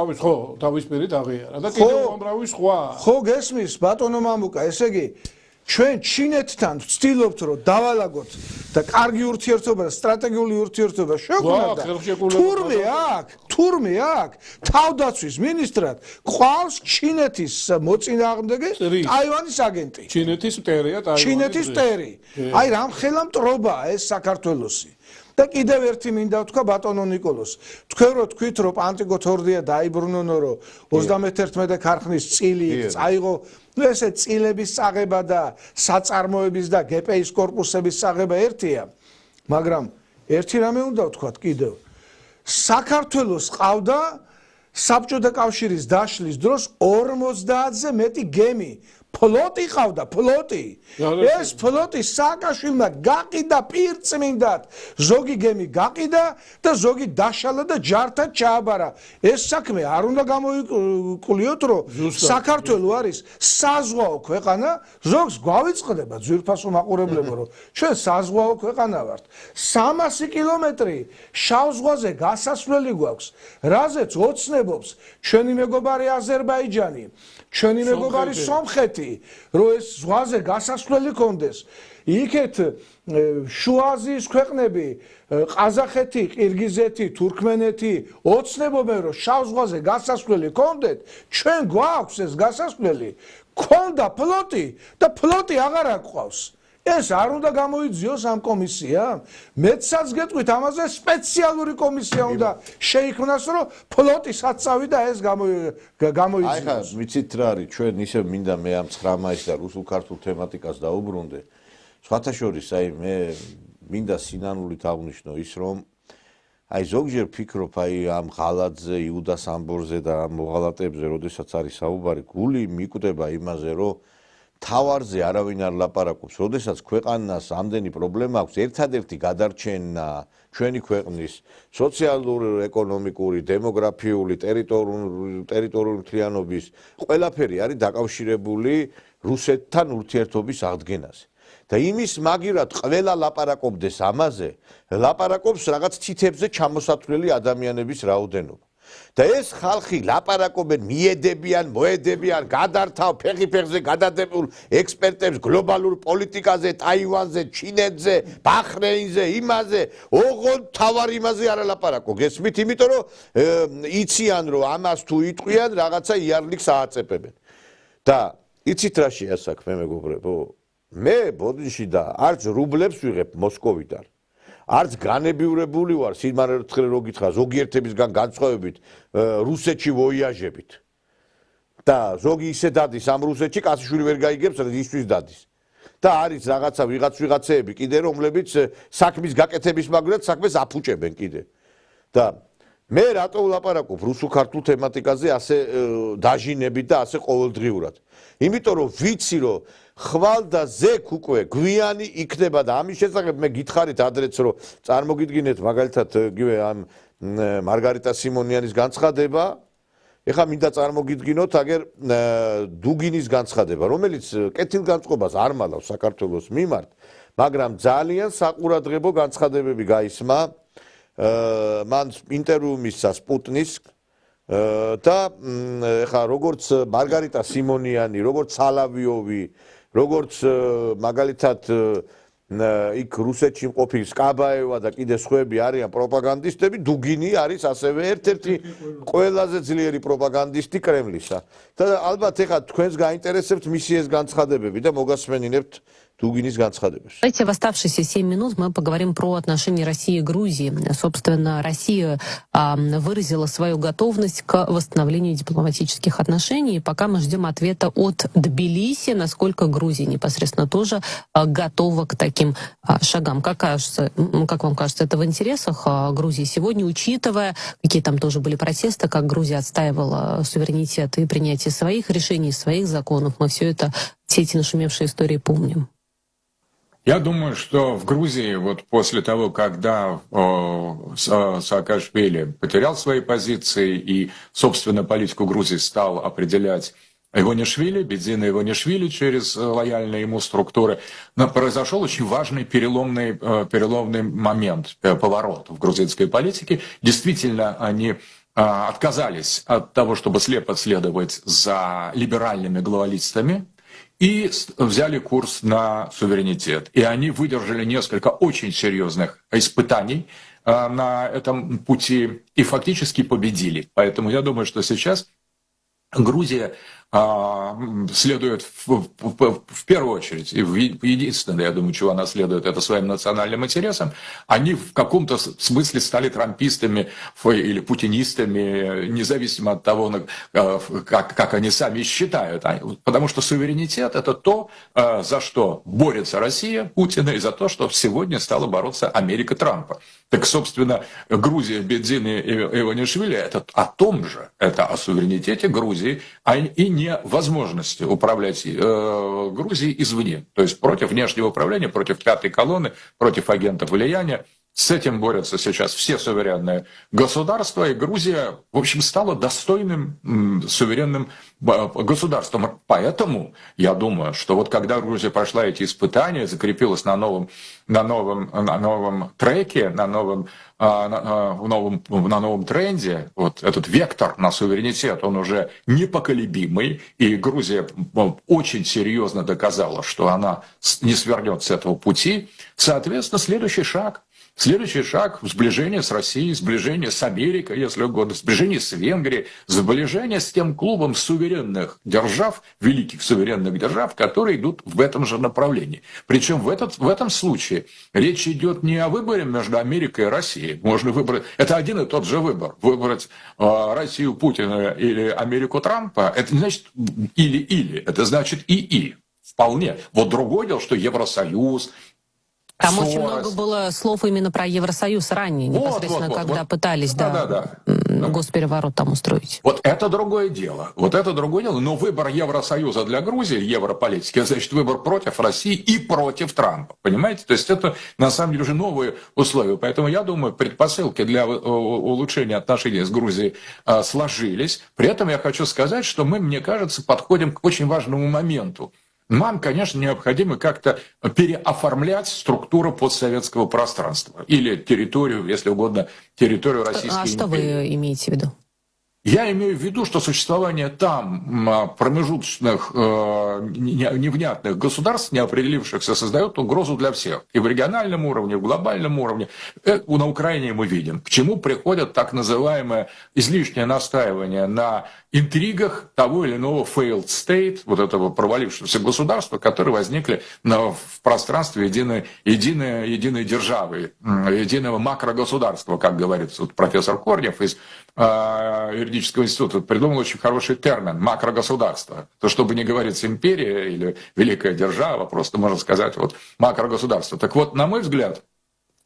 თავის პირით აღიარა და კიდევ უამრავი სხვა ხო გესმის ბატონო მამუკა ესე იგი ჩვენ ჩინეთთან ვცდილობთ რომ დავალაგოთ და კარგი ურთიერთობა და სტრატეგიული ურთიერთობა შეგვქონდა თურმე აქ თავდაცვის მინისტრად ყავს ჩინეთის მოწინააღმდეგე ტაივანის აგენტი ჩინეთის მტერია ტაივანი ჩინეთის მტერი აი რამხელა მტრობაა ეს საქართველოსი და კიდევ ერთი მინდა ვთქვა ბატონო ნიკოლოს. თქვენ რო თქვით რომ პანტიკო თორდია დაიბრუნონო რომ 31 ქარხნის წილი წაიღო, ნუ ესე წილების წაღება და საწარმოების და გპ-ის კორპუსების წაღება ერთია, მაგრამ ერთი რამე უნდა ვთქვათ კიდევ. საქართველოს ყავდა საბჭოთა კავშირის დაშლის დროს 50-ზე მეტი გემი ფლოტი ყავდა, ფლოტი. ეს ფლოტი სააკაშვილმა გაყიდა პირწმინდად. ზოგი გემი გაყიდა და ზოგი დაშალა და ჯართან ჩააბარა. ეს საქმე არ უნდა გამოიკვლიოთ, რომ საქართველო არის საზღვაო ქვეყანა, ზოგს გვავიწყდება ძვირფასო მაყურებლებო, რომ ჩვენ საზღვაო ქვეყანა ვართ. 300 კილომეტრი შავ ზღვაზე გასასვლელი გვაქვს, რაზეც ოცნებობს ჩვენი მეგობარი აზერბაიჯანი, ჩვენი მეგობარი სომხეთი, რომ ეს ზღვაზე გასასვლელი კონდეს. იქეთ შუა აზიის ქვეყნები, ყაზახეთი, ყირგიზეთი, თურქმენეთი ოცნებობენ, რომ შავ ზღვაზე გასასვლელი კონდეთ, ჩვენ გვაქვს ეს გასასვლელი, ქონდა ფლოტი და ფლოტი აღარ აყვავს. ეს არ უნდა გამოიძიოს ამ კომისიამ. მეცაც გეტყვით ამაზე სპეციალური კომისია უნდა შეიქმნას, რომ ფლოტი საწავი და ეს გამოიძიოს. აი ხა ვიცით რა არის, ჩვენ ისე მინდა მე ამ 9 მაისს და რუსულ-ქართულ თემატიკას დაუბრუნდე. სხვათა შორის აი მე მინდა სინანულით აღნიშნო ის, რომ აი ზოგჯერ ფიქრობ აი ამ ღალატზე, იუდას ამბორზე და ამ მოღალატეებზე, როდესაც არის საუბარი, გული მიკვდება იმაზე, რომ თავარზე არავინ არ ლაპარაკობს, როდესაც ქვეყანას ამდენი პრობლემა აქვს, ერთადერთი გადარჩენა ჩვენი ქვეყნის სოციალური, ეკონომიკური, დემოგრაფიული, ტერიტორიული მთლიანობის ყველაფერი არის დაკავშირებული რუსეთთან ურთიერთობის აღდგენაზე. და იმის მაგირად ყველა ლაპარაკობდეს ამაზე, ლაპარაკობს რაღაც თითებზე ჩამოსათვლელი ადამიანების რაოდენობა. და ეს ხალხი ლაპარაკობენ მიედებიან, მოედებიან, გადართავ ფეხი-ფეხზე გადადებულ ექსპერტებს გლობალურ პოლიტიკაზე, ტაივანზე, ჩინეთზე, ბაჰრეინზე, იმაზე, ოღონდ თავარ იმაზე არ ლაპარაკო. გესმით, იმიტომ რომ იციან რომ ამას თუ იტყვიან, რაღაცა იარლიქს ააწეფებენ. და იცით რა შეასაქმე მეგობრებო? მე ბოდიში და არც რუბლებს ვიღებ მოსკოვიდან. არც განებივრებული ვარ სიმართლე რო გითხრა ზოგიერთებისგან განსხვავებით რუსეთში ვოიაჟებით. და ზოგი ისე დადის ამ რუსეთში კაციშვილი ვერ გაიგებს ისთვის დადის. და არის რაღაცა ვიღაცეები კიდე რომლებიც საქმის გაკეთების მაგრად საქმეს აფუჭებენ კიდე. და მე რატო ვლაპარაკობ რუსულ-ქართულ თემატიკაზე ასე დაჟინებით და ასე ყოველდღიურად? იმიტომ რომ ვიცი რომ ხვალ და ზექ უკვე გვიანი იქნება და ამის შესახებ მე გითხარით ადრეც რომ წარმოგიდგინეთ მაგალითად იგივე ამ მარგარიტა სიმონიანის განცხადება. ეხლა მინდა წარმოგიდგინოთ აგერ დუგინის განცხადება, რომელიც კეთილგანწყობას არ მალავს საქართველოს მიმართ, მაგრამ ძალიან საყურადღებო განცხადებები გაისმა. მან ინტერვიუ მისცა სპუტნის და ეხლა როგორც მარგარიტა სიმონიანი, როგორც სალავიოვი, როგორც მაგალითად იქ რუსეთში მყოფი სკაბაევა და კიდე სხვაები არიან პროპაგანდისტები, დუგინი არის ასევე ერთ-ერთი ყველაზე ძლიერი პროპაგანდისტი კრემლისა. და ალბათ ეხლა თქვენს გაინტერესებთ მისი ეს განცხადებები და მოგასმენინებთ Дугинис Ганцхадебеш. Давайте в оставшиеся 7 минут мы поговорим про отношения России и Грузии. Собственно, Россия выразила свою готовность к восстановлению дипломатических отношений. Пока мы ждем ответа от Тбилиси, насколько Грузия непосредственно тоже готова к таким шагам. Как вам кажется, это в интересах Грузии сегодня, учитывая, какие там тоже были протесты, как Грузия отстаивала суверенитет и принятие своих решений, своих законов. Мы все эти нашумевшие истории помним. Я думаю, что в Грузии вот после того, когда Саакашвили потерял свои позиции и, собственно, политику Грузии стал определять Иванишвили, Бедзина Иванишвили через лояльные ему структуры, произошел очень важный переломный момент, поворот в грузинской политике. Действительно, они отказались от того, чтобы слепо следовать за либеральными глобалистами, и взяли курс на суверенитет. И они выдержали несколько очень серьезных испытаний на этом пути и фактически победили. Поэтому я думаю, что сейчас Грузия следует в первую очередь, и единственное, я думаю, чего она следует, это своим национальным интересам. Они в каком-то смысле стали трампистами или путинистами, независимо от того, как они сами считают. Потому что суверенитет – это то, за что борется Россия, Путина, и за то, что сегодня стала бороться Америка Трампа. Так, собственно, Грузия, Бедзина и Иванишвили – это о том же, это о суверенитете Грузии, и невозможности управлять Грузией извне. То есть против внешнего управления, против пятой колонны, против агентов влияния. С этим борются сейчас все суверенные государства, и Грузия, в общем, стала достойным суверенным государством. Поэтому я думаю, что вот когда Грузия прошла эти испытания, закрепилась на новом треке, на новом тренде, вот этот вектор на суверенитет, он уже непоколебимый, и Грузия очень серьезно доказала, что она не свернет с этого пути. Соответственно, следующий шаг – сближение с Россией, сближение с Америкой, если угодно, сближение с Венгрией, сближение с тем клубом суверенных держав, великих суверенных держав, которые идут в этом же направлении. Причем в этом случае речь идет не о выборе между Америкой и Россией. Можно выбрать, это один и тот же выбор. Выбрать Россию Путина или Америку Трампа, это не значит или-или, это значит и. Вполне. Вот другое дело, что Евросоюз. Там очень много было слов именно про Евросоюз ранее, непосредственно, когда пытались госпереворот там устроить. Вот это другое дело. Но выбор Евросоюза для Грузии, европолитики, значит выбор против России и против Трампа. Понимаете? То есть это на самом деле уже новые условия. Поэтому я думаю, предпосылки для улучшения отношений с Грузией сложились. При этом я хочу сказать, что мы, мне кажется, подходим к очень важному моменту. Нам, конечно, необходимо как-то переоформлять структуру постсоветского пространства или территорию, если угодно, территорию Российской империи. А что вы имеете в виду? Я имею в виду, что существование там промежуточных невнятных государств, не определившихся, создает угрозу для всех. И в региональном уровне, и в глобальном уровне. На Украине мы видим, к чему приходят так называемое излишнее настаивание на интригах того или иного failed state, вот этого провалившегося государства, которые возникли в пространстве единой державы, единого макрогосударства, как говорит профессор Корнев из юридического института, придумал очень хороший термин макрогосударство. То, чтобы не говорить империя или великая держава, просто можно сказать вот макрогосударство. Так вот, на мой взгляд,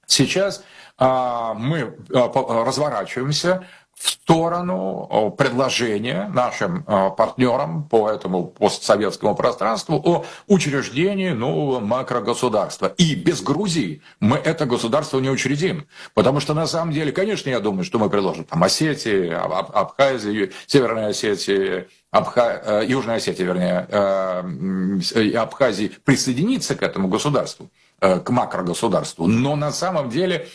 сейчас мы разворачиваемся в сторону предложения нашим партнерам по этому постсоветскому пространству о учреждении нового макрогосударства. И без Грузии мы это государство не учредим. Потому что на самом деле, конечно, я думаю, что мы предложим там Осетии, Абхазии, Северной Осетии, Южной Осетии, вернее, Абхазии присоединиться к этому государству, к макрогосударству. Но на самом деле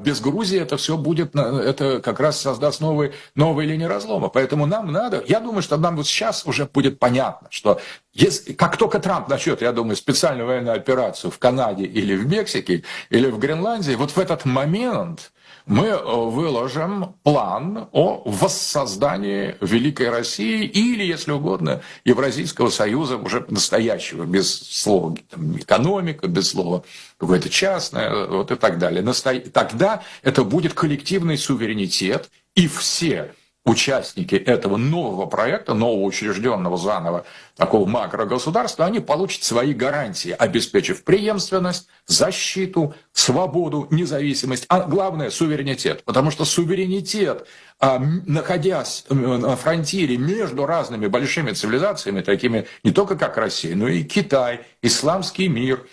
без Грузии это все будет, это как раз создаст новые линии разлома. Поэтому нам надо, я думаю, что нам вот сейчас уже будет понятно, что если, как только Трамп начнет, я думаю, специальную военную операцию в Канаде или в Мексике, или в Гренландии, вот в этот момент мы выложим план о воссоздании Великой России или, если угодно, Евразийского союза, уже настоящего, без слова там, экономика, без слова какое-то частное, вот и так далее. Тогда это будет коллективный суверенитет, и все участники этого нового проекта, нового учрежденного заново такого макрогосударства, они получат свои гарантии, обеспечив преемственность, защиту, свободу, независимость, а главное – суверенитет. Потому что суверенитет, находясь на фронтире между разными большими цивилизациями, такими не только как Россия, но и Китай, исламский мир,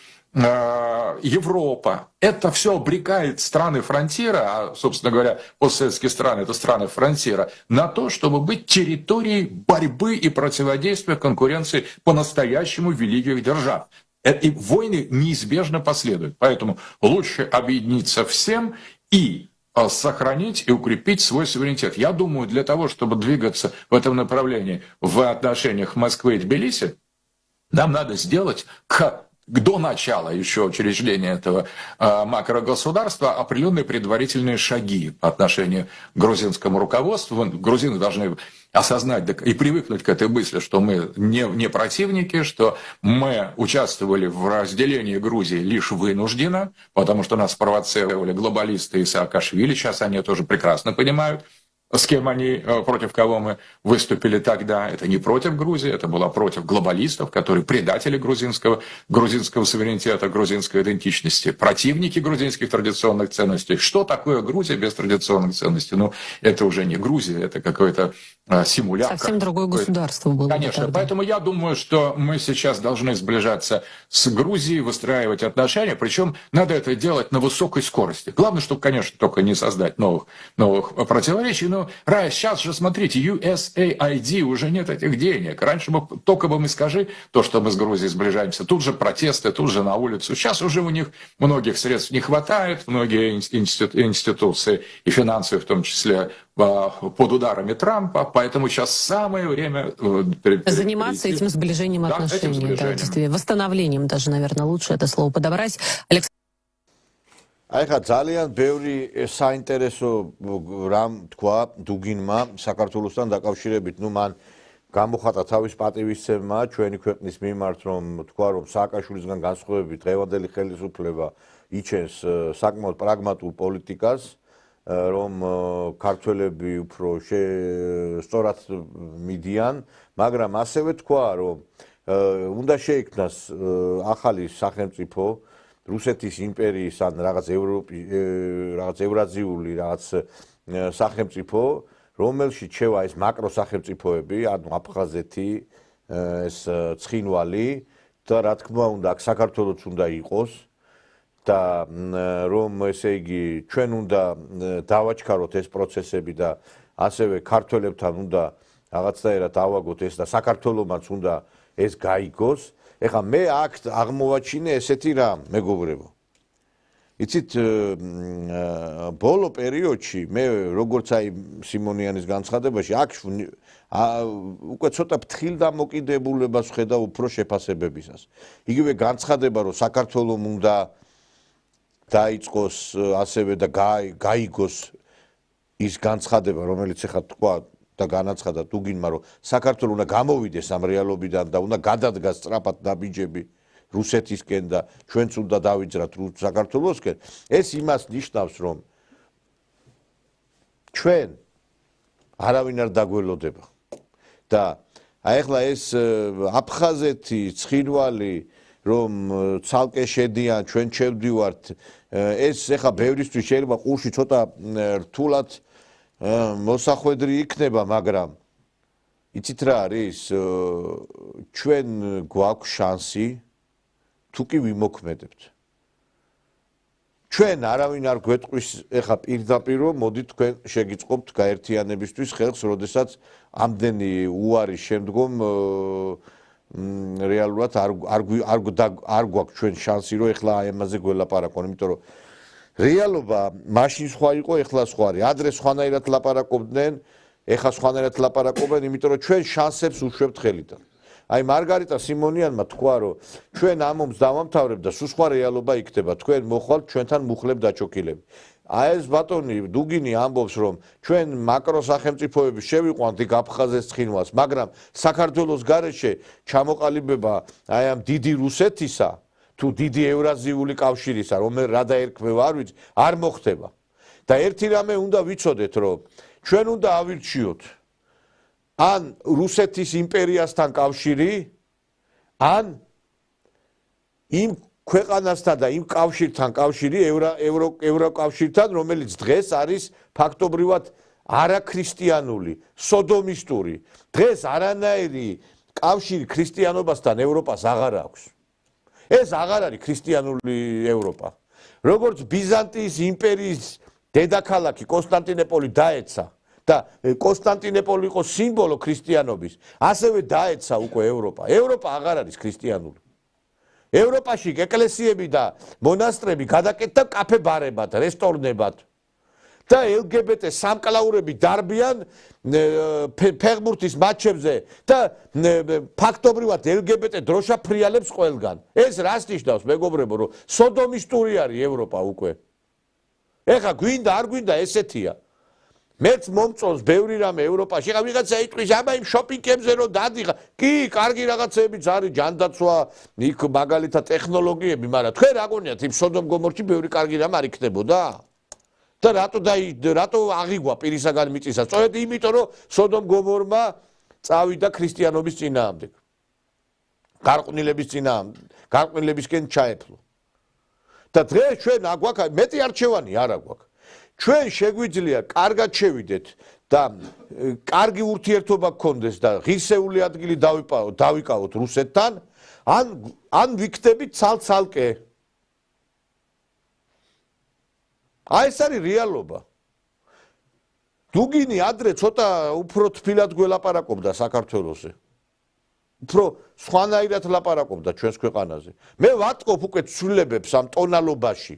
Европа. Это все обрекает страны фронтира, а, собственно говоря, постсоветские страны – это страны фронтира, на то, чтобы быть территорией борьбы и противодействия конкуренции по-настоящему великих держав. И войны неизбежно последуют. Поэтому лучше объединиться всем и сохранить и укрепить свой суверенитет. Я думаю, для того, чтобы двигаться в этом направлении в отношениях Москвы и Тбилиси, нам надо сделать до начала еще учреждения этого макрогосударства определенные предварительные шаги по отношению к грузинскому руководству. Грузины должны осознать и привыкнуть к этой мысли, что мы не противники, что мы участвовали в разделении Грузии лишь вынужденно, потому что нас провоцировали глобалисты и Саакашвили, сейчас они тоже прекрасно понимают, с кем они, против кого мы выступили тогда. Это не против Грузии, это было против глобалистов, которые предатели грузинского суверенитета, грузинской идентичности, противники грузинских традиционных ценностей. Что такое Грузия без традиционных ценностей? Ну, это уже не Грузия, это какой-то симулятор. Совсем другое государство было. Конечно, тогда. Поэтому я думаю, что мы сейчас должны сближаться с Грузией, выстраивать отношения, причем надо это делать на высокой скорости. Главное, чтобы, конечно, только не создать новых противоречий, но сейчас же, смотрите, USAID, уже нет этих денег. Раньше только бы мы скажи то, что мы с Грузией сближаемся, тут же протесты, тут же на улицу. Сейчас уже у них многих средств не хватает, многие институции и финансовые в том числе под ударами Трампа, поэтому сейчас самое время заниматься этим сближением отношений, да, восстановлением даже, наверное, лучше это слово подобрать. აი ხა ძალიან ბევრი საინტერესო რამ თქვა დუგინმა საქართველოსთან დაკავშირებით, ნუ მან გამოხატა თავის პატივისცემა ჩვენი ქვეყნის მიმართ, რომ თქვა, რომ სააკაშვილისგან განსხვავებით დღევანდელი ხელისუფლება იჩენს საკმაოდ პრაგმატულ პოლიტიკას, რომ ქართველები უფრო სწორად მიდიან, მაგრამ ასევე თქვა, რომ უნდა შეიქმნას ახალი სახელმწიფო რუსეთის იმპერიის ან რაღაც ევრაზიული რაღაც სახელმწიფო, რომელშიც შევა ეს მაკრო სახელმწიფოები, ანუ აფხაზეთი, ეს ცხინვალი და რა თქმა უნდა, საქართველოც უნდა იყოს და რომ ესე იგი ჩვენ უნდა დავაჩქაროთ ეს პროცესები და ასევე ქართველებთან უნდა რაღაცნაირად ავაგოთ ეს და საქართველომაც უნდა ეს გაიგოს. ეხლა მე აქ აღმოვაჩინე ესეთი რამ, მეგობრებო. იცით ბოლო პერიოდში მე როგორც აი სიმონიანის განცხადებაში აქ უკვე ცოტა ფრთხილდამოკიდებულებას ვხედავ უფრო შეფასებებისას. იგივე განცხადება რომ საქართველოს უნდა დაიწყოს ასევე და გაიგოს ის განცხადება რომელიც ახლა თქვა და განაცხადა დუგინმა რომ საქართველოს უნდა გამოვიდეს ამ რეალობიდან და უნდა გადადგას სწრაფად დაბიჯები რუსეთისკენ და ჩვენც უნდა დავიძრათ საქართველოსკენ ეს იმას ნიშნავს რომ ჩვენ არავინ არ დაგველოდება და აი ახლა ეს აფხაზეთი ცხინვალი რომ ცალკე შედიან ჩვენ შევდივართ ეს ახლა ბევრისთვის შეიძლება ყურში ცოტა რთულად მოსახვედრი იქნება მაგრამ იცით რა არის ჩვენ გვაქვს შანსი თუ კი ვიმოქმედებთ ჩვენ არავინ არ გვეტყვის ახლა პირდაპირ რომ მოდით თქვენ შეგიწყობთ გაერთიანებისთვის ხელს როდესაც ამდენი უარის შემდგომ რეალურად არ გვაქვს ჩვენ შანსი რომ ახლა აი ამაზე გველაპარაკონ იმიტომ რომ რეალობა მაშინ სხვა იყო ახლა სხვა არის ადრე სხვანაირად ლაპარაკობდნენ ახლა სხვანაირად ლაპარაკობენ იმიტომ რომ ჩვენ შანსებს უშვებთ ხელიდან აი მარგარიტა სიმონიანმა თქვა რომ ჩვენ ამ ომს დავამთავრებთ და სულ სხვა რეალობა იქნება თქვენ მოხვალთ ჩვენთან მუხლებ დაჩოქილები აი ეს ბატონი დუგინი ამბობს რომ ჩვენ მაკრო სახელმწიფოები შევიყვანთ იქ აფხაზეთს ცხინვალს მაგრამ საქართველოს გარეშე ჩამოყალიბება აი ამ დიდი რუსეთისა თუ დიდი ევრაზიული კავშირისა რომ რა დაერქმევა არ ვიცი არ მოხდება და ერთი რამე უნდა ვიცოდეთ რომ ჩვენ უნდა ავირჩიოთ ან რუსეთის იმპერიასთან კავშირი ან იმ ქვეყანასთან და იმ კავშირთან კავშირი ევროკავშირთან რომელიც დღეს არის ფაქტობრივად არაქრისტიანული სოდომისტური დღეს არანაირი კავშირი ქრისტიანობასთან ევროპას აღარ აქვს ეს აღარ არის ქრისტიანული ევროპა როგორც ბიზანტიის იმპერიის დედაქალაქი კონსტანტინოპოლი დაეცა და კონსტანტინოპოლი იყო სიმბოლო ქრისტიანობის ასევე დაეცა უკვე ევროპა ევროპა აღარ არის ქრისტიანული ევროპაში ეკლესიები და მონასტრები გადაკეთდა კაფე ბარებად რესტორნებად და LGBT სამკლაურები დარბიან ფეხბურთის მატჩებზე და ფაქტობრივად LGBT დროშა ფრიალებს ყველგან ეს რას ნიშნავს მეგობრებო რომ სოდომისტური არის ევროპა უკვე ეხა გვინდა არ გვინდა ესეთია მეც მომწონს ბევრი რამე ევროპაში ხა ვიღაცა იტყვის აბა იმ შოპინგებზე რომ დადიღა კი კარგი რაღაცებიც არის ჯანდაცვა იქ მაგალითად ტექნოლოგიები მაგრამ თქვენ რა გონიათ იმ სოდომ გომორში ბევრი კარგი რამ არ იქნებოდა და რატო აღიგვა პირისაგან მიწისა სწორედ იმიტომ რომ სოდომ გომორმა წავიდა ქრისტიანობის წინააღმდეგ გარყვნილებისკენ ჩაეფლო და დღეს ჩვენ აგვაქვს მეტი არჩევანი არ აგვაქვს ჩვენ შეგვიძლია კარგად შევიდეთ და კარგი ურთიერთობა გქონდეს და ღირსეული ადგილი დავიკავოთ რუსეთთან ან ვიქნებით ცალ-ცალკე აი ეს არის რეალობა დუგინი ადრე ცოტა უფრო თბილად გველაპარაკობდა საქართველოსზე უფრო სხვანაირად ლაპარაკობდა ჩვენს ქვეყანაზე მე ვატყობ უკვე ცვლილებებს ამ ტონალობაში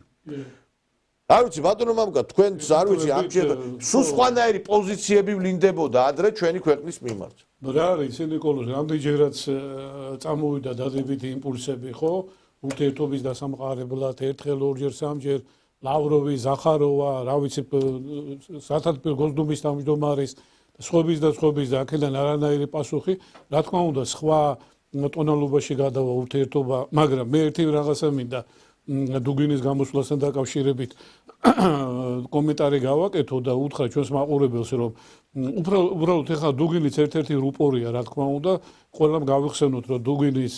არ ვიცი ბატონო მამუკა თქვენც არ ვიცი ამჯერ სულ სხვანაირი პოზიციები ვლინდებოდა ადრე ჩვენი ქვეყნის მიმართ რა არის ნიკოლოზ რამდენჯერაც წამოვიდა დადებითი იმპულსები ხო ურთიერთობის დასამყარებლად ერთხელ ორჯერ სამჯერ ლავროვი ზახაროვა რა ვიცი სათათბირო გოსდუმის თავმჯდომარის სხვების და აქედან არანაირი პასუხი რა თქმა უნდა სხვა ტონალობაში გადავა ურთიერთობა მაგრამ მე ერთი რაღაცა მინდა დუგინის გამოსვლასთან დაკავშირებით კომენტარი გავაკეთო და უთხრა ჩვენს მაყურებელს რომ უბრალოდ ეხლა დუგინის ერთ-ერთი რუპორია რა თქმა უნდა ყველამ გავიხსენოთ რომ დუგინის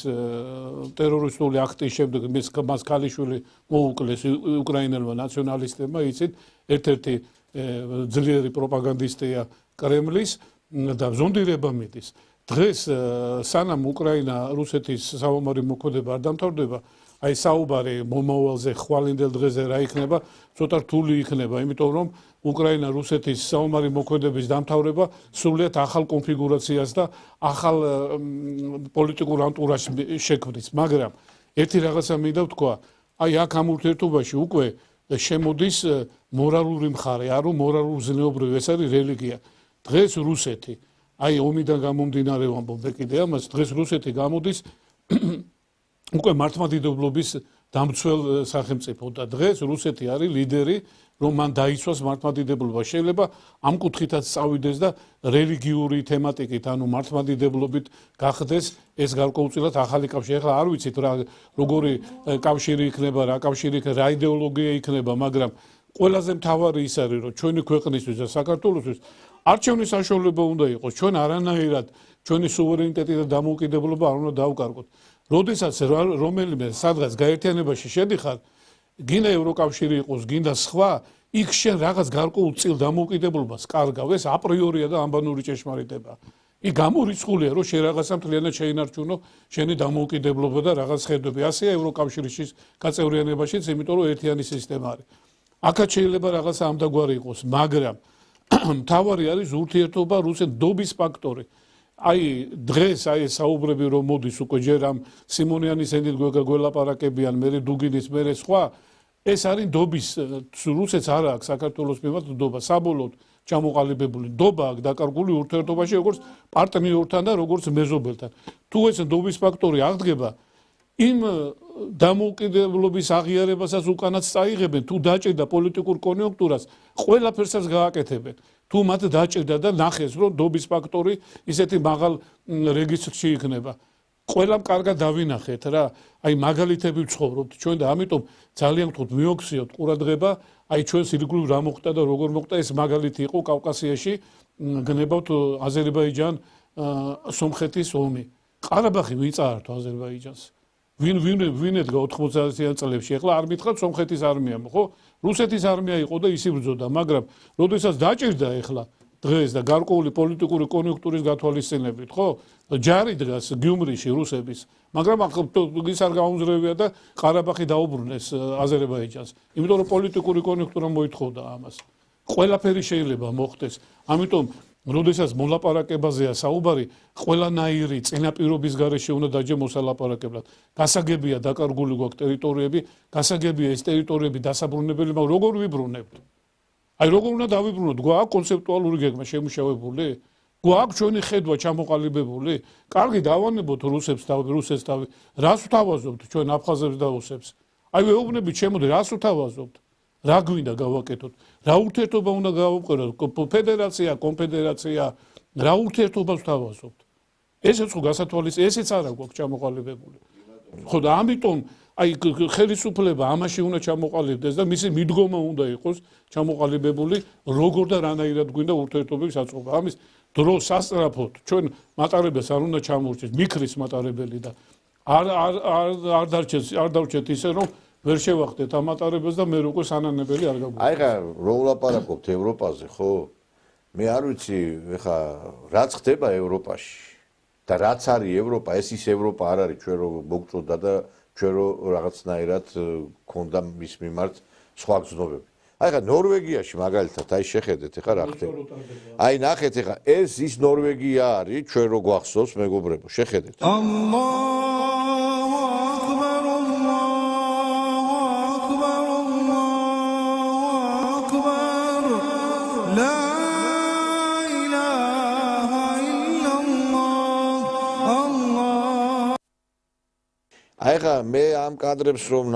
ტერორისტული აქტის შემდეგ მას ქალიშვილი მოუკლეს უკრაინელმა ნაციონალისტებმა იცით ერთ-ერთი ძლიერი პროპაგანდისტია კრემლის და ზონდირება მიდის დღეს სანამ უკრაინა რუსეთის საომარი მოქმედება არ დამთავრდება აი საუბარი მომავალზე ხვალინდელ დღეზე რა იქნება ცოტა რთული იქნება იმიტომ რომ უკრაინა რუსეთის საომარი მოქმედების დამთავრება სრულიად ახალ კონფიგურაციას და ახალ პოლიტიკურ ანტურაჟს შექმნის მაგრამ ერთი რაღაცა მინდა ვთქვა აი აქ ამ ურთიერთობაში უკვე შემოდის მორალური მხარე, არ რომ მორალურ ზნეობრივ ეს არის რელიგია. დღეს რუსეთი, აი ომიდან გამომდინარე ვამბობ კიდე ამას, დღეს რუსეთი გამოდის უკვე მართლმადიდებლობის დამცველ სახელმწიფო და დღეს რუსეთი არის ლიდერი, რომ მან დაიცვას მართლმადიდებლობა. შეიძლება ამ კუთხითაც წავიდეს და რელიგიური თემატიკით, ანუ მართლმადიდებლობით გახდეს ეს გარკვეულწილად ახალი კავშირი. ახლა არ ვიცით რა როგორი კავშირი იქნება, რა კავშირი იქნება, რა იდეოლოგია იქნება, მაგრამ ყველაზე მთავარი ის არის, რომ ჩვენი ქვეყნისთვის და საქართველოსთვის არჩევნის საშუალება უნდა იყოს. ჩვენ არანაირად ჩვენი სუვერენიტეტი და დამოუკიდებლობა არ უნდა დავკარგოთ. როდესაც რომელიმე სადღაც გაერთიანებაში შედიხარ, გინდა ევროკავშირი იყოს, გინდა სხვა, იქ შენ რაღაც გარკვეულ წილ დამოუკიდებლობას კარგავ, ეს აპრიორია და ამბანური ჭეშმარიტება. იქ გამორიცხულია, რომ შენ რაღაცა მთლიანად შეინარჩუნო შენი დამოუკიდებლობა და რაღაც ხედვები. ასეა ევროკავშირის გაწევრიანებაშიც, იმიტომ რომ ერთიანი სისტემა არის. აქაც შეიძლება რაღაცა ამდაგვარი იყოს, მაგრამ მთავარი არის ურთიერთობა რუსეთ-დობის ფაქტორი. აი დღეს აი საუბრები რომ მოდის უკვე ჯერ ამ სიმონიანის ენდით გველაპარაკებიან, მე დუგინის, მე სხვა, ეს არის დობის რუსეთს არ აქვს საქართველოს მიმართ დობა, საბოლოოდ ჩამოყალიბებული დობა აქვს დაკარგული ურთიერთობაში როგორც პარტნიორთან და როგორც მეზობელთან. თუ ეს დობის ფაქტორი აღდგება, იმ დამოუკიდებლობის აღიარებასაც უკანაც წაიღებენ, თუ დაჭერდა პოლიტიკურ კონიუნქტურას, ყველაფერსაც გააკეთებენ. თუ მათ დაჭერდა და ნახეს, რომ დობის ფაქტორი ისეთი მაღალ რეგისტრში იქნება. ყველამ კარგად დავინახეთ რა, აი მაგალითები ვცხოვრობთ ჩვენ და ამიტომ ძალიან გთხოვთ მიოქციოთ ყურადღება, აი ჩვენს ირგვლივ რა მოხდა და როგორ მოხდა, ეს მაგალითი იყო კავკასიაში, გნებავთ აზერბაიჯან სომხეთის ომი. ყარაბაღი ვიწაართო აზერბაიჯანს. ვინ ედგა 90-იან წლებში, ახლა არ მითხრათ სომხეთის არმიამ, ხო? რუსეთის არმია იყო და ის იბრძოდა, მაგრამ როდესაც დაჭერდა ახლა დღეს და გარკვეული პოლიტიკური კონიუნქტურის გათვალისწინებით, ხო? ჯარი დგას გიუმრიში რუსების, მაგრამ ის არ გაუმზრევია და ყარაბაღი დაუბრუნეს აზერბაიჯანს, იმიტომ რომ პოლიტიკური კონიუნქტურა მოითხოვდა ამას. ყველაფერი შეიძლება მოხდეს, ამიტომ როდესაც მოლაპარაკებაზეა საუბარი, ყველანაირი წინაპირობის გარეშე უნდა დაჯემოს ლაპარაკებლად. გასაგებია დაკარგული გვაქვს ტერიტორიები, გასაგებია ეს ტერიტორიები დასაბრუნებელი, მაგრამ როგორ ვიბრუნებთ? აი როგორ უნდა დავიბრუნოთ? გვაქვს კონცეპტუალური გეგმა შემუშავებული? გვაქვს ჩვენი ხედვა ჩამოყალიბებული? კარგი დავანებოთ რუსებს თავი. რას ვთავაზობთ ჩვენ აფხაზებს და ოსებს? აი ვეუბნებით შემოდი, რას ვთავაზობთ? რა გვინდა გავაკეთოთ? რა ურთიერთობა უნდა გავუყუროთ? ფედერაცია, კონფედერაცია, რა ურთიერთობას ვთავაზობთ? ესეც ხო გასათვალისწინებელია, ესეც არა გვაქვს ჩამოყალიბებული. ხო და ამიტომ აი ხელისუფლება ამაში უნდა ჩამოყალიბდეს და მისი მიდგომა უნდა იყოს ჩამოყალიბებული, როგორ და რანაირად გვინდა ურთიერთობების აწყობა. ამის დრო სასწრაფოდ ჩვენ მატარებელს არ უნდა ჩამოურჩეთ, მიქრის მატარებელი და არ დარჩეთ ისე რომ ვერ შევახდეთ ამ მატარებელს და მე უკვე სანანებელი არ გაგვიყვება. აი ხა რო ვლაპარაკობთ ევროპაზე, ხო? მე არ ვიცი, ხა რაც ხდება ევროპაში და რაც არის ევროპა, ეს ის ევროპა არ არის ჩვენ რო მოგწოდა და ჩვენ რო რაღაცნაირად ქონდა მის მიმართ სხვა გზნობები. აი ხა ნორვეგიაში მაგალითად აი შეხედეთ ხა რა ხდება. აი ნახეთ ხა ეს ის ნორვეგია არის ჩვენ რო გვახსოვს მეგობრებო, შეხედეთ. აი ხა მე ამ კადრებს რომ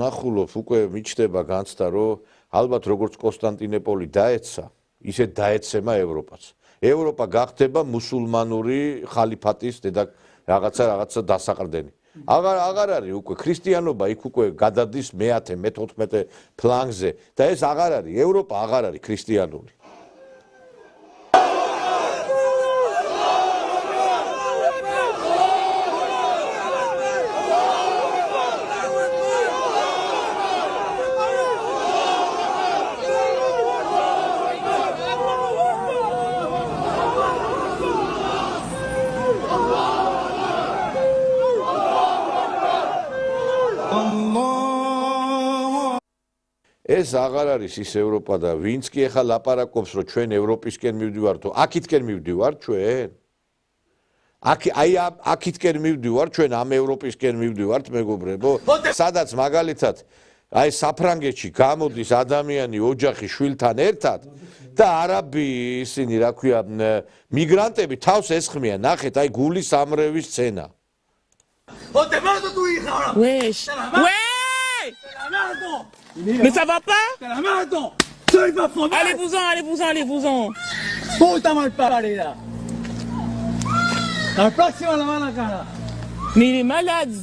ნახულობ, უკვე მიჩნდება განცდა, რომ ალბათ როგორც კონსტანტინოპოლი დაეცა, ისე დაეცემა ევროპაც. ევროპა გახდება მუსულმანური ხალიფატის რაღაცა დასაყრდენი. აღარ არის უკვე ქრისტიანობა, იქ უკვე გადადის მე-10, მე-14 ფლანგზე და ეს აღარ არის, ევროპა აღარ არის ქრისტიანული. ეს აღარ არის ის ევროპა და ვინც კი ახლა ლაპარაკობს რომ ჩვენ ევროპისკენ მივდივართ, აქითკენ მივდივართ ჩვენ. აქითკენ მივდივართ ჩვენ ამ ევროპისკენ მივდივართ მეგობრებო, სადაც მაგალითად აი საფრანგეთში გამოდის ადამიანი ოჯახი შვილთან ერთად და არაბი ისინი რა ქვია მიგრანტები თავს ესხმიან ნახეთ აი გულის ამრევის სცენა Wesh. Ouais. Mais ça va pas? Allez-vous-en, allez-vous-en, allez-vous-en. Puta mal parler là. La próxima la van a cara. Mais il est malade.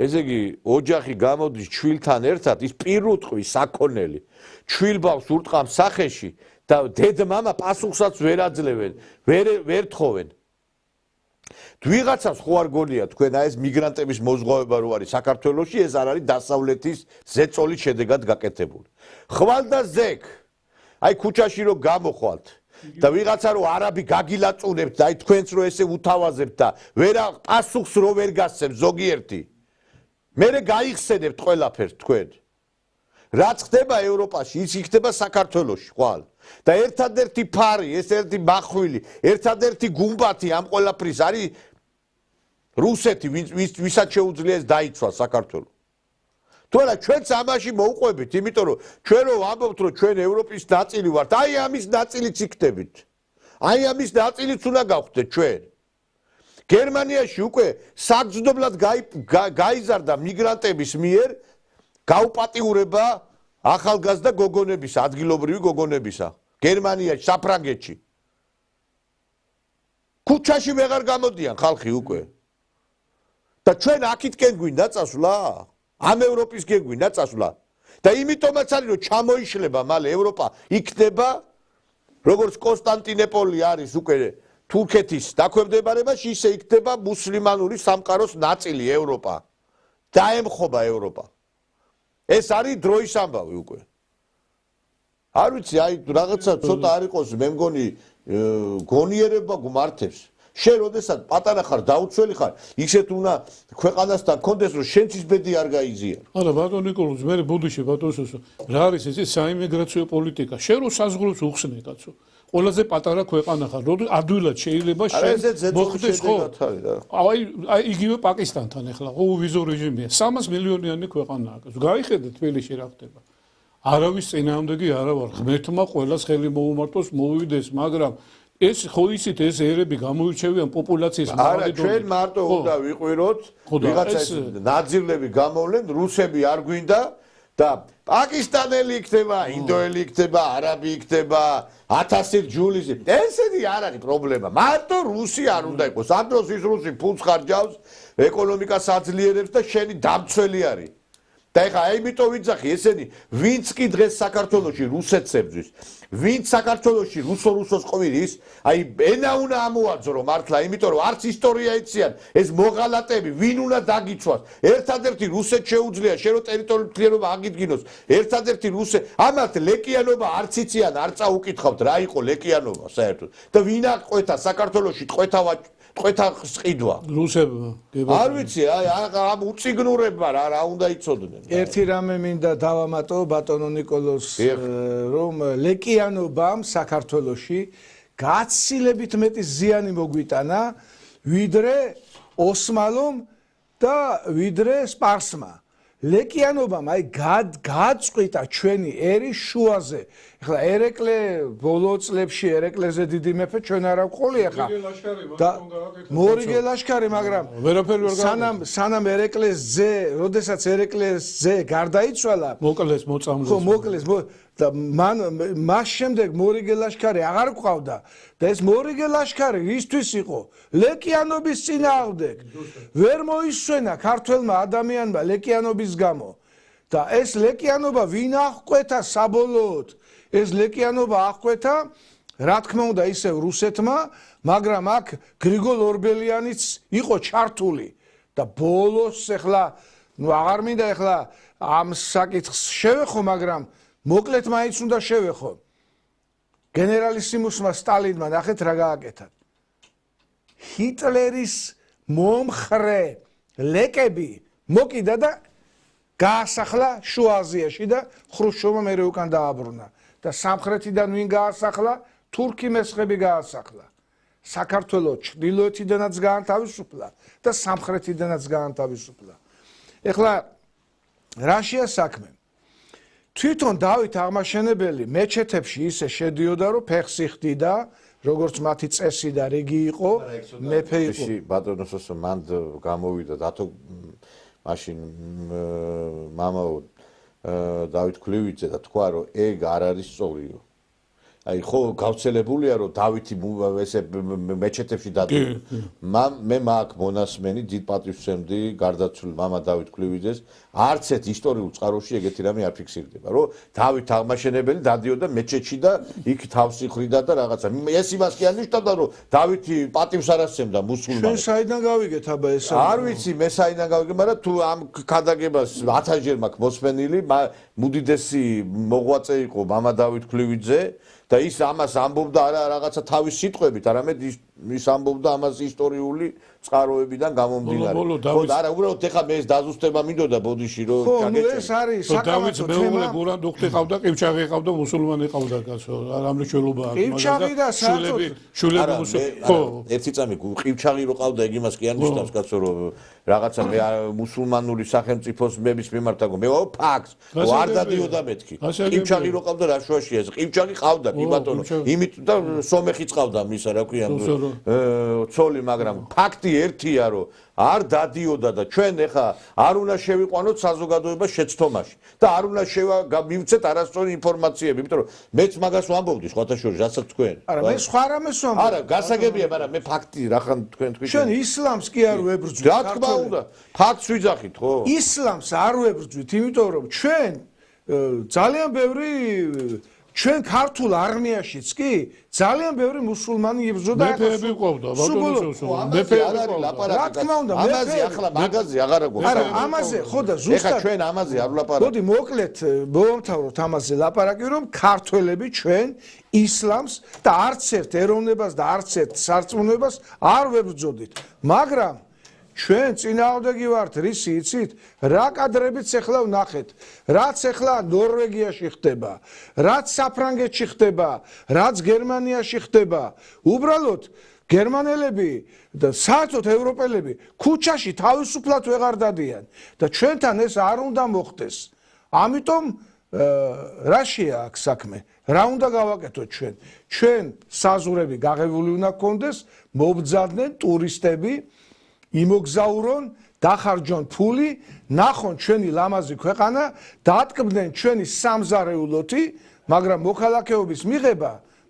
ესე იგი ოჯახი გამოდის ჩვილთან ერთად ის პირუტყვი საქონელი ჩვილბავს ურტყამს სახეში და დედმამა პასუხსაც ვერ აძლევენ ვერ თხოვენ ვიღაცას ხო არ გონია თქვენ აი ეს მიგრანტების მოზღვავება რო არის საქართველოში ეს არ არის დასავლეთის ზეწოლის შედეგად გაკეთებული ხვალ და ზეკ აი ქუჩაში რო გამოხვალთ და ვიღაცა რო არაბი გაგილაწუნებთ და აი თქვენც რო ესე უთავაზებთ და ვერა პასუხს რო ვერ გასცემ ზოგიერთი მერე გაიხსენებთ ყველაფერს თქვენ რაც ხდება ევროპაში ის იქნება საქართველოში ხვალ და ერთადერთი ფარი ეს ერთი მახვილი ერთადერთი გუმბათი ამ ყველაფრის არის რუსეთი ვისაც შეუძლია ეს დაიცვას საქართველოს თორე ჩვენც ამაში მოუყვებით იმიტომ რომ ჩვენ რო ვამბობთ რომ ჩვენ ევროპის ნაწილი ვართ აი ამის ნაწილიც იქნებით აი ამის ნაწილიც უნდა გავხდეთ ჩვენ გერმანიაში უკვე საგრძნობლად გაიზარდა მიგრანტების მიერ გაუპატიურება ახალგაზრდა გოგონებისა ადგილობრივი გოგონებისა გერმანიაში საფრანგეთში ქუჩაში ვეღარ გამოდიან ხალხი უკვე და ჩვენ აქეთკენ გვინდა წასვლა ამ ევროპისკენ გვინდა წასვლა და იმიტომაც არის რომ ჩამოიშლება მალე ევროპა იქნება როგორც კონსტანტინოპოლი არის უკვე თურქეთის დაქვემდებარებაში ისე იქნება მუსლიმანური სამყაროს ნაწილი ევროპა დაემხობა ევროპა ეს არის დროის ამბავი უკვე არ ვიცი აი რაღაცა ცოტა არ იყოს მე მგონი გონიერება გმართებს შენ როდესაც პატარა ხარ დაუცველი ხარ ისეთ უნდა ქვეყანასთან კონდეს რომ შენც ის ბედი არ გაიზიარო არა ბატონ ნიკოლოზ მე ბუდიში ბატონსო რა არის ეს საიმიგრაციო პოლიტიკა შენ რო საზღვრებს უხსნე კაცო ყველაზე პატარა ქვეყანა ხარ რომ ადვილად შეიძლება შენ მოხდეს ხო აი იგივე პაკისტანთან ახლა ხო ვიზო რეჟიმია 300 მილიონიანი ქვეყანაა გაიხედე თბილისში რა ხდება არავის წინააღმდეგი არა ვარ ღმერთმა ყველას ხელი მოუმართოს მოვიდეს მაგრამ ეს ხო ისეთ ეს ერები გამოირჩევიან პოპულაციის მრავალი დონე. ჩვენ მარტო უნდა ვიყვიროთ, ვიღაცა ნაძილები გამოვლენ, რუსები არ გვინდა და პაკისტანელი იქნება, ინდოელი იქნება, არაბი იქნება, 1000 ჯულისი. ესენი არ არის პრობლემა. მარტო რუსი არ უნდა იყოს. ამ დროს ის რუსი ფულს ხარჯავს, ეკონომიკას აძლიერებს და შენი დამცველი არის. და ეხა აიმიტომ ვიძახი ესენი ვინც კი დღეს საქართველოში რუსეთს ებძვის ვინც საქართველოში რუსოს ყვირის აი ენა უნდა ამოაძრო მართლა იმიტომ რომ არც ისტორია იციან ეს მოღალატები ვინ უნდა დაგიცვას ერთადერთი რუსეთ შეუძლია შენ რო ტერიტორიული მთლიანობა აგიდგინოს ერთადერთი ამათ ლეკიანობა არც იციან არ წაუკითხავთ რა იყო ლეკიანობა საერთოდ და ვინ აყვეთა საქართველოში ტყვეთა სყიდვა რუსებმა არ ვიცი აი ამ უციგნურებმა რა უნდა იცოდნენ ერთი რამე მინდა დავამატო ბატონო ნიკოლოს რომ ლეკიანობამ საქართველოში გაცილებით მეტი ზიანი მოგვიტანა ვიდრე ოსმალომ და ვიდრე სპარსმა ლეკიანობამ აი გაწყვიტა ჩვენი ერის შუაზე ეხლა ერეკლე ბოლო წლებში ერეკლეზე დიდი მეფე ჩვენ არ ვყოლი ახლა და მორიგე ლაშქარი მაგრამ ვერაფერი ვერ გავაკეთე სანამ ერეკლესზე როდესაც ერეკლესზე გარდაიცვალა მოკლეს მოწამლეს ხო მოკლეს და მას შემდეგ მორიგე ლაშქარი აღარ ყავდა და ეს მორიგე ლაშქარი ისთვის იყო ლეკიანობის წინააღმდეგ ვერ მოისვენა ქართველმა ადამიანმა ლეკიანობის გამო და ეს ლეკიანობა ვინ აღკვეთა საბოლოოდ ეს ლეკიანობა აღკვეთა რა თქმა უნდა ისევ რუსეთმა მაგრამ აქ გრიგოლ ორბელიანიც იყო ჩართული და ბოლოს ახლა ნუ აღარ მინდა ახლა ამ საკითხს შევეხო მაგრამ მოკლედ მაინც უნდა შევეხო გენერალისიმუსმა სტალინმა ნახეთ რა გააკეთა ჰიტლერის მომხრე ლეკები მოკიდა და გაასახლა შუა აზიაში და ხრუშჩოვმა მერე უკან დააბრუნა და სამხრეთიდან ვინ გაასახლა თურქი მესხები გაასახლა საქართველოს ჩრდილოეთიდანაც გაანთავისუფლა და სამხრეთიდანაც გაანთავისუფლა ეხლა რაშია საქმე? თვითონ დავით აღმაშენებელი მეჩეთებში ისე შედიოდა, რომ ფეხს იხდიდა, როგორც მათი წესი და რიგი იყო, მეფე იყო. ბატონო სოსო მან გამოვიდა დათო მაშინ მამაო დავით ქლივიძე და თქვა რომ ეგ არ არის სწორიო. აი ხო გავცელებულია რომ დავითი ესე მეჩეთებში დადო. მე მაგ მონასმენი დიდ პატივსცემდი გარდაცვლილ მამა დავით ქლივიძეს არც ერთ ისტორიულ წყაროში ეგეთი რამე არ ფიქსირდება რომ დავით აღმაშენებელი დადიოდა მეჩეთში და იქ თავს იხვრიდა და რაღაცა ეს იმას კი ანიშნავდა რომ დავითი პატივს არ ასცემდა მუსულმანებს. ჩვენ საიდან გავიგეთ აბა ეს? არ ვიცი მე საიდან გავიგე, მაგრამ თუ ამ ქადაგებას 1000-ჯერ მაქვს მოსმენილი, მუდიდესი მოღვაწე იყო მამა დავით ქლივიძე და ის ამას ამბობდა არა რაღაცა თავის სიტყვებით, არამედ ის ამბობდა ამას ისტორიული წყაროებიდან გამომდინარე. ხო და არა უბრალოდ ეხა მე ეს დაზუსტება მინდოდა ბოდიში რომ ჩაგეჭე. ხო, ეს არის საკამათო თემა. გურან დუხტი ყავდა, ყივჩაღი ყავდა, მუსულმანი ყავდა კაცო. რამრეშველობა აქვს. ყივჩაღი და საერთოდ შულები ხო, ერთი წამი ყივჩაღი რო ყავდა, ეგ იმას კი არ ნიშნავს კაცო რომ რაღაცა მე მუსულმანური სახელმწიფოს მების მიმართ აგო. მე ვაო ფაქს. არ დადიოდა მეთქი. ყივჩაღი რო ყავდა რა შუაშია ეს? ყივჩაღი ყავდა კი ბატონო. იმით და სომეხიც ყავდა მისა რა ქვია ცოლი, მაგრამ ფაქტი ერთია რომ არ დადიოდა და ჩვენ ეხა არ უნდა შევიყვანოთ საზოგადოებას შეცდომაში და არ უნდა მივცეთ არასწორი ინფორმაციები, იმიტომ რომ მეც მაგას ვამბობდი სხვათა შორის, რასაც თქვენ. არა, მე სხვა რამეს ვამბობ. არა, გასაგებია, მაგრამ მე ფაქტი რახან თქვენ თქვით. ჩვენ ისლამს კი არ ვებრძვით. რა თქმა უნდა, ფაქტს ვიძახით, ხო? ისლამს არ ვებრძვით, იმიტომ რომ ჩვენ ძალიან ბევრი ჩვენ ქართულ არმიაშიც კი ძალიან ბევრი მუსულმანი იბრძოდა. მეფეები ყავდა, მეფეები ყავდა. რა თქმა უნდა, ამაზე ახლა მაგაზე აღარ აგვაქვს. არა, ამაზე ხო და ზუსტად. ეხლა ჩვენ ამაზე არ ვლაპარაკობთ. მოდი მოკლედ მოვამთავროთ ამაზე ლაპარაკი, რომ ქართველები ჩვენ ისლამს და არც ერთ ეროვნებას და არც ერთ სარწმუნოებას არ ვებრძოდით. მაგრამ ჩვენ წინააღმდეგი ვართ რისი იცით? რა კადრებიც ახლა ვნახეთ, რაც ახლა ნორვეგიაში ხდება, რაც საფრანგეთში ხდება, რაც გერმანიაში ხდება. უბრალოდ გერმანელები და საერთოდ ევროპელები ქუჩაში თავისუფლად ვეღარ დადიან და ჩვენთან ეს არ უნდა მოხდეს. ამიტომ რაშია აქ საქმე? რა უნდა გავაკეთოთ ჩვენ? ჩვენ საზღვრები გაღებული უნდა გქონდეს, მობძადნენ ტურისტები იმოგზაურონ, დახარჯონ ფული, ნახონ ჩვენი ლამაზი ქვეყანა, დატკბდნენ ჩვენი სამზარეულოთი, მაგრამ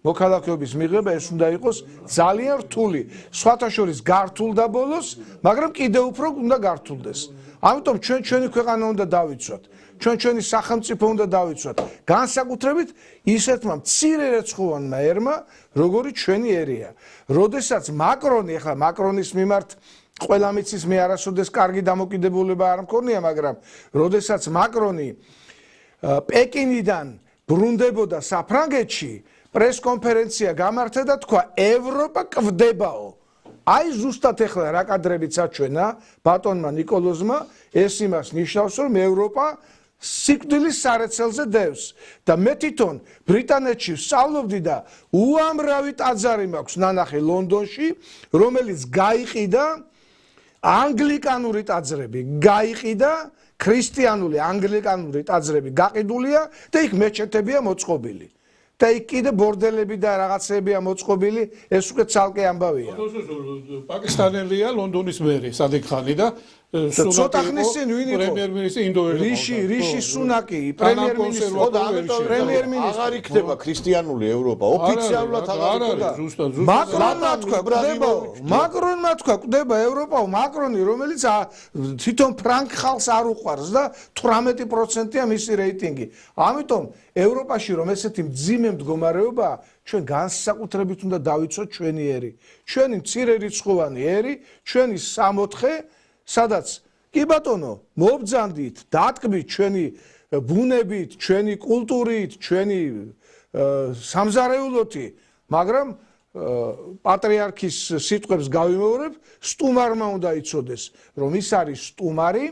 მოქალაქეობის მიღება ეს უნდა იყოს ძალიან რთული. სხვათა შორის გართულდა ბოლოს, მაგრამ კიდევ უფრო უნდა გართულდეს. ამიტომ ჩვენი ქვეყანა უნდა დავიცვათ. ჩვენი სახელმწიფო უნდა დავიცვათ. განსაკუთრებით ისეთმა მცირე რიცხოვანმა ერმა, როგორი ჩვენი ერია. როდესაც მაკრონი, ახლა მაკრონის მიმართ ყველა მიცის მე არასოდეს კარგი დამოკიდებულება არ მქონია, მაგრამ როდესაც მაკრონი პეკინიდან ბრუნდებოდა საფრანგეთში, პრესკონფერენცია გამართა და თქვა ევროპა კვდებაო. აი ზუსტად ახლა რა კადრებიც აჩვენა ბატონმა ნიკოლოზმა, ეს იმას ნიშნავს, რომ ევროპა სიკვდილის სარეცელზე დევს და მე თვითონ ბრიტანეთში ვსწავლობდი და უამრავი ტაძარი მაქვს ნანახი ლონდონში, რომელიც გაიყიდა ანგლიკანური ტაძრები, გაიყიდა ქრისტიანული ანგლიკანური ტაძრები გაყიდულია და იქ მეჩეთებია მოწყობილი. და იქ კიდე ბორდელები და რაღაცებია მოწყობილი, ეს უკვე ცალკე ამბავია. პაკისტანელია ლონდონის მერი სადიქ ხანი და ცოტა ხნის წინ ვინ იყო? პრემიერ-მინისტრი ინდოელი. რიში სუნაკი, პრემიერ-მინისტრი. ხო და ამიტომ პრემიერ-მინისტრი აღარ იქნება ქრისტიანული ევროპა, ოფიციალურად აღარ იქნება. მაკრონმა თქვა, მაკრონმა თქვა, კვდება ევროპა, მაკრონი, რომელიც თვითონ ფრანგ ხალხს არ უყვარს და 18%-ია მისი რეიტინგი. ამიტომ ევროპაში რომ ესეთი მძიმე მდგომარეობაა, ჩვენ განსაკუთრებით უნდა დავიცოთ ჩვენი ერი. ჩვენი მცირე რიცხოვანი ერი, ჩვენი 64 სადაც კი ბატონო, მობძანდით, დატკბით ჩვენი ბუნებით, ჩვენი კულტურით, ჩვენი სამზარეულოთი, მაგრამ პატრიარქის სიტყვებს გავიმეორებ, სტუმარმა უნდა იცოდეს, რომ ის არის სტუმარი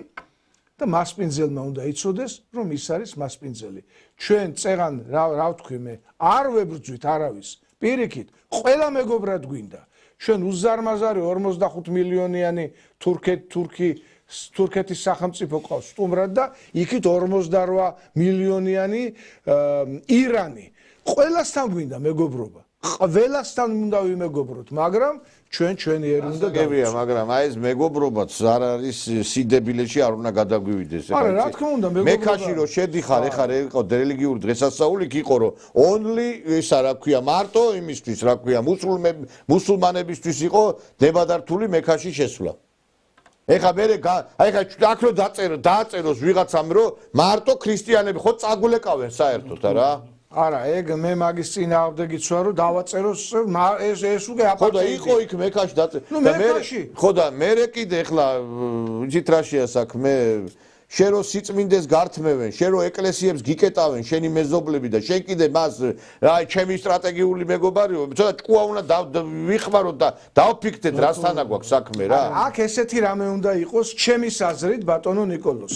და მასპინძელმა უნდა იცოდეს, რომ ის არის მასპინძელი. ჩვენ წეღან რა ვთქვი მე, არ ვებრძვით არავის. პირიქით, ყველა მეგობრად გვინდა. ჩვენ უზარმაზარი 45 მილიონიანი თურქი თურქეთის სახელმწიფო ყავს სტუმრად და იქით 48 მილიონიანი ირანი. ყველასთან გვინდა მეგობრობა. ყველასთან უნდა ვიმეგობროთ, მაგრამ ჩვენი ერი უნდა გებია, მაგრამ აი ეს მეგობრობაც არ არის სიდებილეში არ უნდა გადაგვივიდეს. არა, რა თქმა უნდა, მეგობრობა. მექაში რო შედიხარ, ეხლა იყო რელიგიური დღესასწაული, იყო რომ only ისა რა ქვია, მარტო იმისთვის რა ქვია, მუსულმანებისთვის იყო დებადართული მექაში შესვლა. ეხლა მე აი ხა აქ რო დააწეროს ვიღაცამ რომ მარტო ქრისტიანები ხო წაგულეკავენ საერთოდ არა? არა, ეგ მე მაგის წინააღმდეგიც ვარ, რომ დავაწეროს ეს უკვე აპარტეიდი. ხო და იყო იქ მექაში და მე ხო და მე კიდე ეხლა იცით რა შეა საქმე შენ რო სიწმინდეს გართმევენ, შენ რო ეკლესიებს გიკეტავენ, შენი მეზობლები და შენ კიდე მას აი ჩემი სტრატეგიული მეგობარიო, ცოტა ჭკუა უნდა ვიხმაროთ და დავფიქრდეთ რასთანა გვაქვს საქმე რა. აქ ესეთი რამე უნდა იყოს ჩემი საზრით ბატონო ნიკოლოს.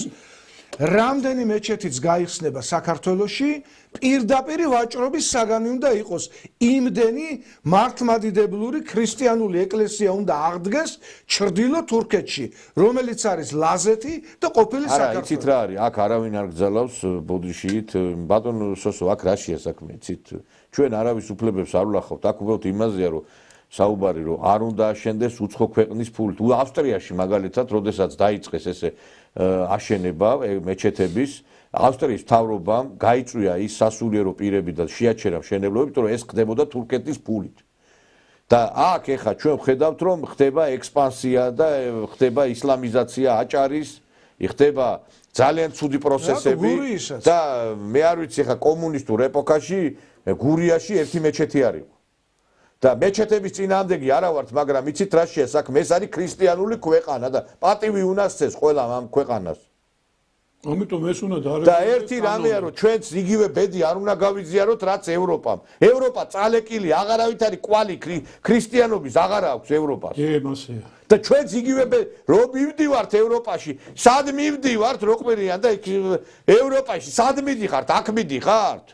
რამდენი მეჩეთიც გაიხსნება საქართველოში, პირდაპირ ვაჭრობის საგანი უნდა იყოს. იმდენი მართლმადიდებლური ქრისტიანული ეკლესია უნდა აღდგეს ჩრდილო თურქეთში, რომელიც არის ლაზეთი და ყოფილი საქართველო. არა, იცით რა არის? აქ არავინ არ გძალავს ბოდიშით. ბატონო სოსო, აქ რა შეა საქმე, იცით? ჩვენ არავის უფლებებს არ ვლახავთ. აქ უბრალოდ იმაზეა, რომ საუბარი რომ არ უნდა აშენდეს უცხო ქვეყნის ფულით. ავსტრიაში მაგალითად, როდესაც დაიწყეს ესე აშენება მეჩეთების, ავსტრიის მთავრობამ გაიწვია ის სასულიერო პირები და შეაჩერა მშენებლობები, იმიტომ რომ ეს ხდებოდა თურქეთის ფულით. და აქ ეხა ჩვენ ვხედავთ რომ ხდება ექსპანსია და ხდება ისლამიზაცია აჭარის, ხდება ძალიან ცუდი პროცესები და მე არ ვიცი ეხა კომუნისტურ ეპოქაში გურიაში ერთი მეჩეთი არ იყო. და მეჩეთების წინააღმდეგი არა ვართ, მაგრამ იცით რა შეა საქმე, ეს არის ქრისტიანული ქვეყანა და პატივი უნასცეს ყველა ამ ქვეყანას. ამიტომ ეს უნდა და ერთი რამეა რომ ჩვენც იგივე ბედი არ უნდა გავიზიაროთ რაც ევროპამ. ევროპა წალეკილი აღარავით არის კვალი ქრისტიანობის აღარა აქვს ევროპას. მასეა. და ჩვენც იგივე რომ მივდივართ ევროპაში, სად მივდივართ როყმერიან და ევროპაში სად მიდიხართ, აქ მიდიხართ?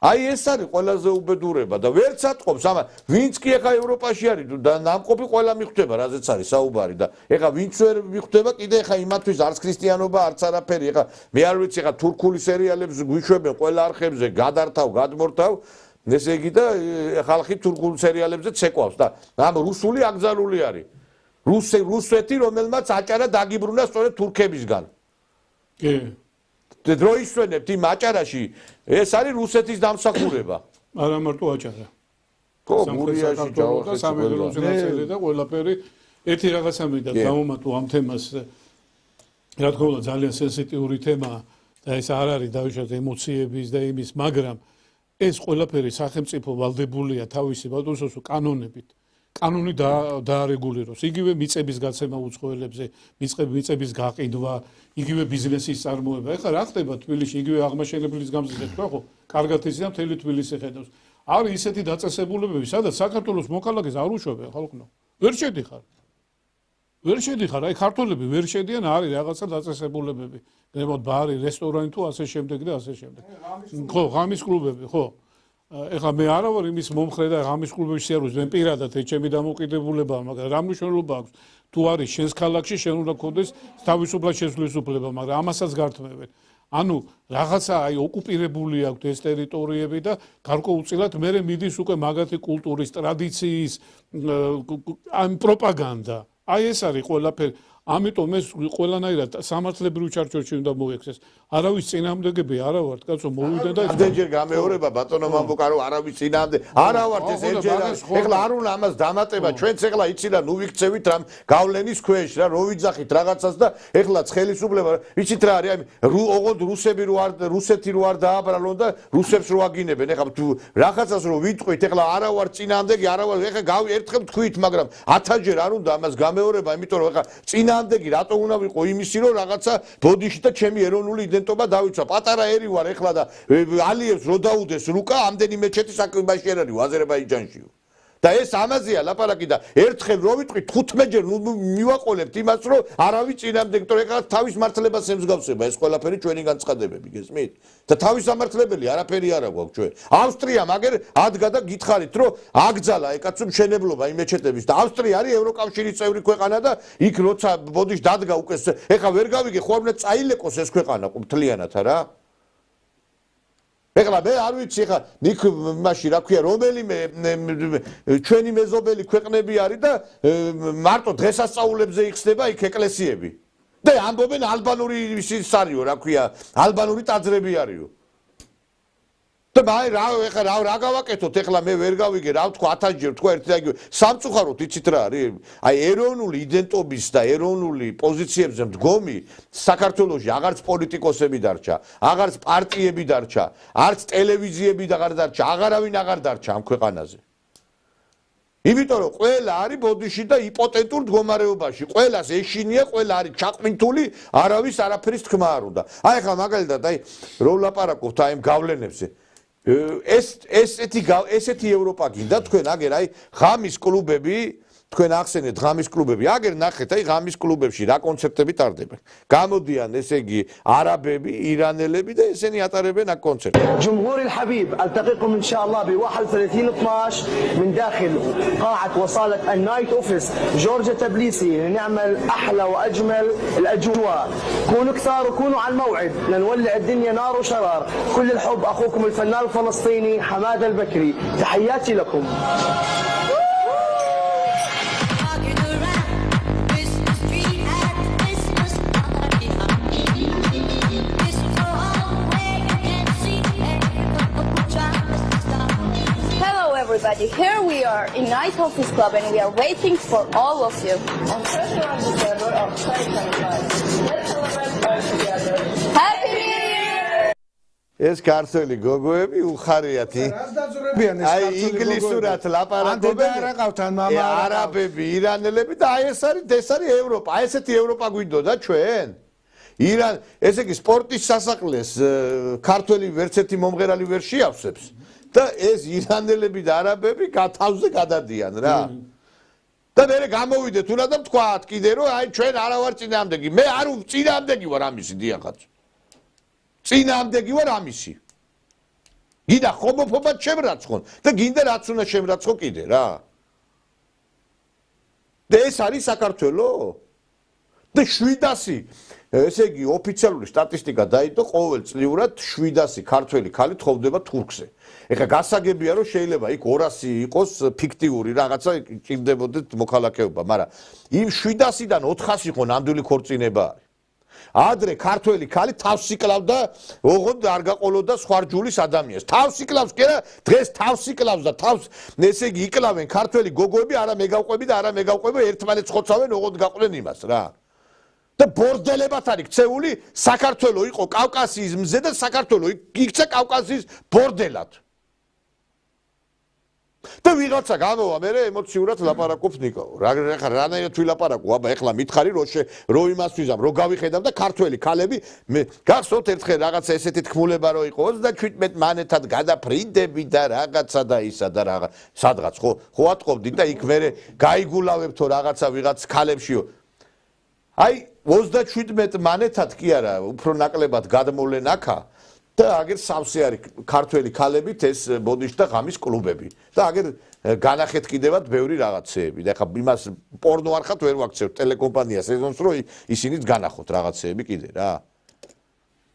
აი ეს არის ყველაზე უბედურება და ვერც ატყობს ამა ვინც კი ეხა ევროპაში არის და ნამყოფი ყველა მიხვდება რაზეც არის საუბარი და ეხა ვინც ვერ მიხვდება კიდე ეხა იმათვის არც ქრისტიანობა არც არაფერი ეხა მე არ ვიცი ეხა თურქული სერიალებს გვიშვებენ ყველა არხებზე გადართავ გადმორთავ ესე იგი და ხალხი თურქულ სერიალებზე ცეკვავს და ამ რუსული აკრძალული არის რუსეთი რომელმაც აჭარა დაგიბრუნა სწორედ თურქებისგან კი დრო ისვენებთ იმ აჭარაში ეს არის რუსეთის დამსახურება არა მარტო აჭარა ხო გურიაში ჯავახეთში სამეგრელოზე და ყველაფერი ერთი რაღაცა მინდა გამომატო ამ თემას რა თქმა უნდა ძალიან სენსიტიური თემაა და ეს არ არის დაუშვათ ემოციების და იმის მაგრამ ეს ყველაფერი სახელმწიფო ვალდებულია თავისი ბატონსო კანონებით კანონი დაარეგულიროს იგივე მიწების გაცემა უცხოელებზე მიწების გაყიდვა იგივე ბიზნესის წარმოება ეხლა რა ხდება თბილისში იგივე აღმაშენებლის გამზირზე თქვა ხო კარგად იცი და მთელი თბილისი ხედავს არის ისეთი დაწესებულებები სადაც საქართველოს მოქალაქეს არ უშვებენ ხალხო ვერ შედიხარ აი ქართველები ვერ შედიან არის რაღაცა დაწესებულებები ნებოდ ბარი რესტორანი თუ ასე შემდეგ და ასე შემდეგ ხო ღამის კლუბები ხო ეხლა მე არა ვარ იმის მომხრე და ღამის კლუბებში შეაროს მე პირადად ჩემი დამოკიდებულებაა მაგრამ რა მნიშვნელობა აქვს თუ არის შენს ქალაქში შენ უნდა გქონდეს თავისუფლად შესვლის უფლება მაგრამ ამასაც გართმევენ ანუ რაღაცა აი ოკუპირებული აქვს ეს ტერიტორიები და გარკვეულწილად მე მიდის უკვე მაგათი კულტურის ტრადიციის ამ პროპაგანდა აი ეს არის ყველაფერი ამიტომ ეს ყველანაირად სამართლებრივ ჩარჩოში უნდა მოექცეს. არავის წინააღმდეგები არა ვართ, კაცო, მოვიდა და ამდენჯერ გამეორება ბატონო მამბუკა რომ არავის წინააღმდეგე არა ვართ ეს ერთჯერ ეხლა არ უნდა ამას დამატება ჩვენც ეხლა იცი რა ნუ ვიქცევით რამ გავლენის ქვეშ რა რო ვიძახით რაღაცას და ეხლა ხელისუფლება იცით რა არის აი ოღონდ რუსები რო არ რუსეთი რო არ დააბრალონ და რუსებს რო აგინებენ ეხლა თუ რაღაცას რო ვიტყვით ეხლა არა ვარ წინააღმდეგე არა ვარ ეხლა ერთხელ თქვით მაგრამ 1000-ჯერ არ უნდა ამას გამეორება იმიტომ რომ ეხლა წინააღმდეგე რატო უნდა ვიყო იმისი რომ რაღაცა ბოდიში და ჩემი ეროვნული იდენტობა დავიცვა პატარა ერი ვარ ეხლა და ალიევს რო დაუდეს რუკა ამდენი მეჩეთი საქმეში არ არის აზერბაიჯანშიო და ეს ამაზეა ლაპარაკი და ერთხელ რო ვიტყვი 15-ჯერ მივაყოლებთ იმას რომ არავის წინამდე იმიტომ ეხლა თავის მართლებას ემსგავსება ეს ყველაფერი ჩვენი განცხადებები გესმით და თავის სამართლებელი არაფერი არ აქვს ჩვენ ავსტრია მაგერ ადგა და გითხარით რომ აკძალა ეკაცო მშენებლობა იმ მეჩეთების და ავსტრია არის ევროკავშირის წევრი ქვეყანა და იქ როცა ბოდიშ დადგა უკვე ეხლა ვერ გავიგე ხო არ უნდა წაილეკოს ეს ქვეყანა მთლიანად არა ეხლა მე არ ვიცი ეხლა ნიკ მაშინ რა ქვია რომელიმე ჩვენი მეზობელი ქვეყნები არის და მარტო დღესასწაულებზე იხსნება იქ ეკლესიები და ამბობენ ალბანური ის არისო რა ქვია ალბანური ტაძრები არისო და მე რა გავაკეთოთ ეხლა მე ვერ გავიგე რა ვთქვა 1000-ჯერ თქვა ერთი და იგივე სამწუხაროდ იცით რა არის აი ეროვნული იდენტობის და ეროვნული პოზიციებზე მდგომი საქართველოში აღარც პოლიტიკოსები დარჩა აღარც პარტიები დარჩა არც ტელევიზიები აღარ დარჩა აღარავინ აღარ დარჩა ამ ქვეყანაზე იმიტომ რომ ყველა არის ბოდიში და იპოტენტურ მდგომარეობაში ყველას ეშინია ყველა არის ჩაყმინთული არავის არაფერის თქმა არ უნდა აი ახლა მაგალითად აი რო ვლაპარაკობთ აი ამ გავლენებზე ესეთი ევროპა გინდა თქვენ აგერ აი ღამის კლუბები თქვენ ახსენეთ ღამის კლუბები აგერ ნახეთ აი ღამის კლუბებში რა კონცერტები ტარდება გამოდიან ესე იგი არაბები ირანელები და ესენი ატარებენ აქ კონცერტებს جمهوري الحبيب التقيكم ان شاء الله ب 31/12 من داخل قاعه وصاله النايت اوفيس جورجيا تبليسي لنعمل احلى واجمل الاجواء كونوا كثار وكونوا على الموعد لنولع الدنيا نار وشرار كل الحب اخوكم الفنان الفلسطيني حماده البكري تحياتي لكم Everybody, here we are in Night Office Club and we are waiting for all of you. On 31 December of 2025, let's celebrate all together. Happy New Year! ეს ქართველი გოგოები უხარიათი რას დაძურებიან ეს აი ქართველი ინგლისურად ლაპარაკობენ არ აყავთან მამა არაბები ირანელები და აი ეს არის ევროპა აი ესეთი ევროპა გვინდოდა ჩვენ ირან ესე იგი სპორტის სასახლეს ქართველი ვერცერთი მომღერალი ვერ შეავსებს და ეს ირანელები და არაბები თავზე გადადიან რა და მე გამოვიდეთ უნდა და ვთქვათ კიდე რომ აი ჩვენ არა ვარ წინააღმდეგი მე არ წინააღმდეგი ვარ ამისი დიახაც წინააღმდეგი ვარ ამისი გინდა ხომოფობა შემრაცხონ და გინდა რაც უნდა შემრაცხო კიდე რა და ეს არის საქართველო და 700 ესე იგი ოფიციალური სტატისტიკა დაიდო ყოველწლიურად 700 ქართველი ქალი თხოვდება თურქზე ეხლა გასაგებია რომ შეიძლება იქ 200 იყოს ფიქტიური რაღაცა ჭირდებოდეთ მოქალაქეობა მაგრამ იმ 700-დან 400 იყო ნამდვილი ქორწინება არის ადრე ქართველი ქალი თავს იკლავდა ოღონდ არ გაყოლოდა სხვა რჯულის ადამიანს თავს იკლავს კი არა დღეს თავს იკლავს და თავს ესე იგი იკლავენ ქართველი გოგოები არა მე გავყვები და არა მე გავყვები ერთმანეთს ხოცავენ ოღონდ გაყვნენ იმას რა და ბორდელებად არის ქცეული საქართველო იყო კავკასიის მზე და საქართველო იქცა კავკასიის ბორდელად და ვიღაცა გამოვა მე ემოციურად ლაპარაკობს ნიკო რანაირად ვილაპარაკო აბა ეხლა მითხარი რო იმას ვიზამ რო გავიხედავ და ქართველი ქალები მე გახსოვთ ერთხელ რაღაცა ესეთი თქმულება რო იყო 37 მანეთად გადაფრინდები და რაღაცა და ისა და რაღაც სადღაც ხო ატყობდით და იქ მე გაიგულავებთო რაღაცა ვიღაც ქალებშიო აი 37 მანეთად კი არა უფრო ნაკლებად გადმოვლენ აქა და აგერ სავსე არის ქართველი ქალებით ეს ბოდიში და ღამის კლუბები და აგერ განახეთ კიდევაც ბევრი რაღაცეები და ხა იმას პორნო არხად ვერ ვაქცევთ ტელეკომპანია სეზონს რო ისინიც განახოთ რაღაცეები კიდე რა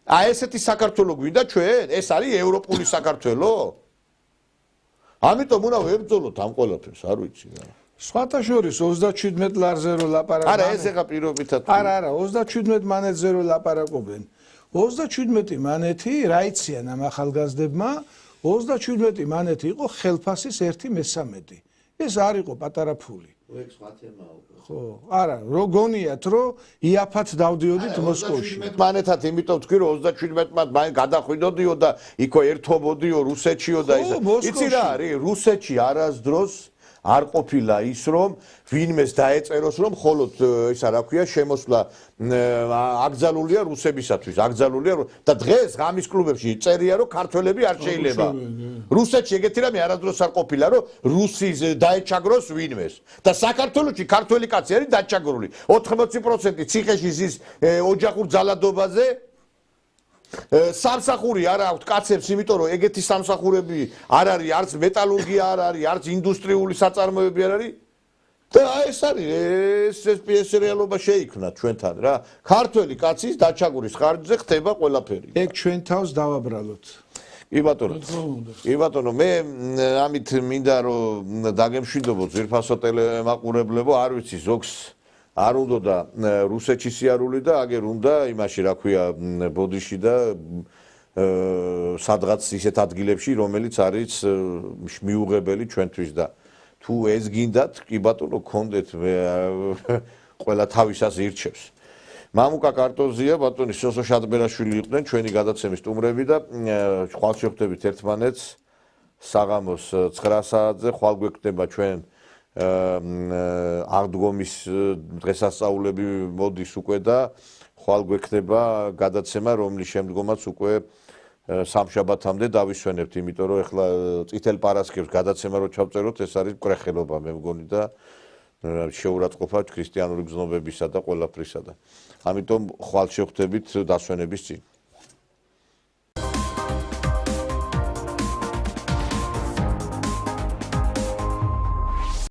აი ესეთი საქართველო გვინდა ჩვენ ეს არის ევროპული საქართველო ამიტომ უნდა ვებრძოლოთ ამ ყველაფერს არ ვიცი რა სხვათა შორის 37 ლარზე რო ლაპარაკობენ არა ეს ეხა პირობითად არა 37 მანეთზე რო ლაპარაკობენ 37 მანეთი რა იციან ამ ახალგაზრდებმა 37 მანეთი იყო ხელფასის 1/13 ეს არ იყო პატარა ფული ეგ სხვა თემაა ხო არა რო გონიათ რომ იაფად დავდიოდით მოსკოვში 37 მანეთად იმიტომ თქვი რომ 37 მან გადახვიდოდიო და იქო ერთობოდიო რუსეთშიო და ისა იცი რა არის რუსეთში არასდროს არ ყოფილა ის რომ ვინმეს დაეწეროს რომ მხოლოდ ისა რა ქვია შემოსვლა აკრძალულია რუსებისათვის აკრძალულია და დღეს ღამის კლუბებში წერია რომ ქართველები არ შეიძლება რუსეთში ეგეთი რამე არასდროს არ ყოფილა რომ რუსის დაეჩაგროს ვინმეს და საქართველოში ქართველი კაცი არის დაჩაგრული 80% ციხეში ზის ოჯახურ ძალადობაზე სამსახური არ აქვს კაცებს, იმიტომ რომ ეგეთი სამსახურები არ არის, არც მეტალურგია არ არის, არც ინდუსტრიული საწარმოები არ არის. და ეს არის ეს რეალობა შეიქმნა ჩვენთან რა. ქართველი კაცის დაჩაგურის ხარჯზე ხდება ყველაფერი. ეგ ჩვენ თავს დავაბრალოთ. კი ბატონო, მე ამით მინდა რომ დაგემშვიდობოთ ძვირფასო ტელემაყურებლებო, არ ვიცი ზოგს არ უნდა და რუსეთში სიარული და აგერ უნდა იმაში რა ქვია ბოდიში და სადღაც ისეთ ადგილებში რომელიც არის მიუღებელი ჩვენთვის და თუ ეს გინდათ კი ბატონო გქონდეთ ყველა თავისას ირჩევს მამუკა კარტოზია ბატონი სოსო შადბერაშვილი იყვნენ ჩვენი გადაცემის სტუმრები და ხვალ შევხვდებით ერთმანეთს საღამოს 9 საათზე ხვალ გვექნება ჩვენ აღდგომის დღესასწაულები მოდის უკვე და ხვალ გვექნება გადაცემა რომლის შემდგომაც უკვე სამშაბათამდე დავისვენებთ იმიტომ რომ ეხლა წითელ პარასკევს გადაცემა რო ჩავწეროთ ეს არის მკრეხელობა მე მგონი და შეურაცხყოფა ქრისტიანული გზნობებისა და ყველაფრისა და ამიტომ ხვალ შევხვდებით დასვენების წინ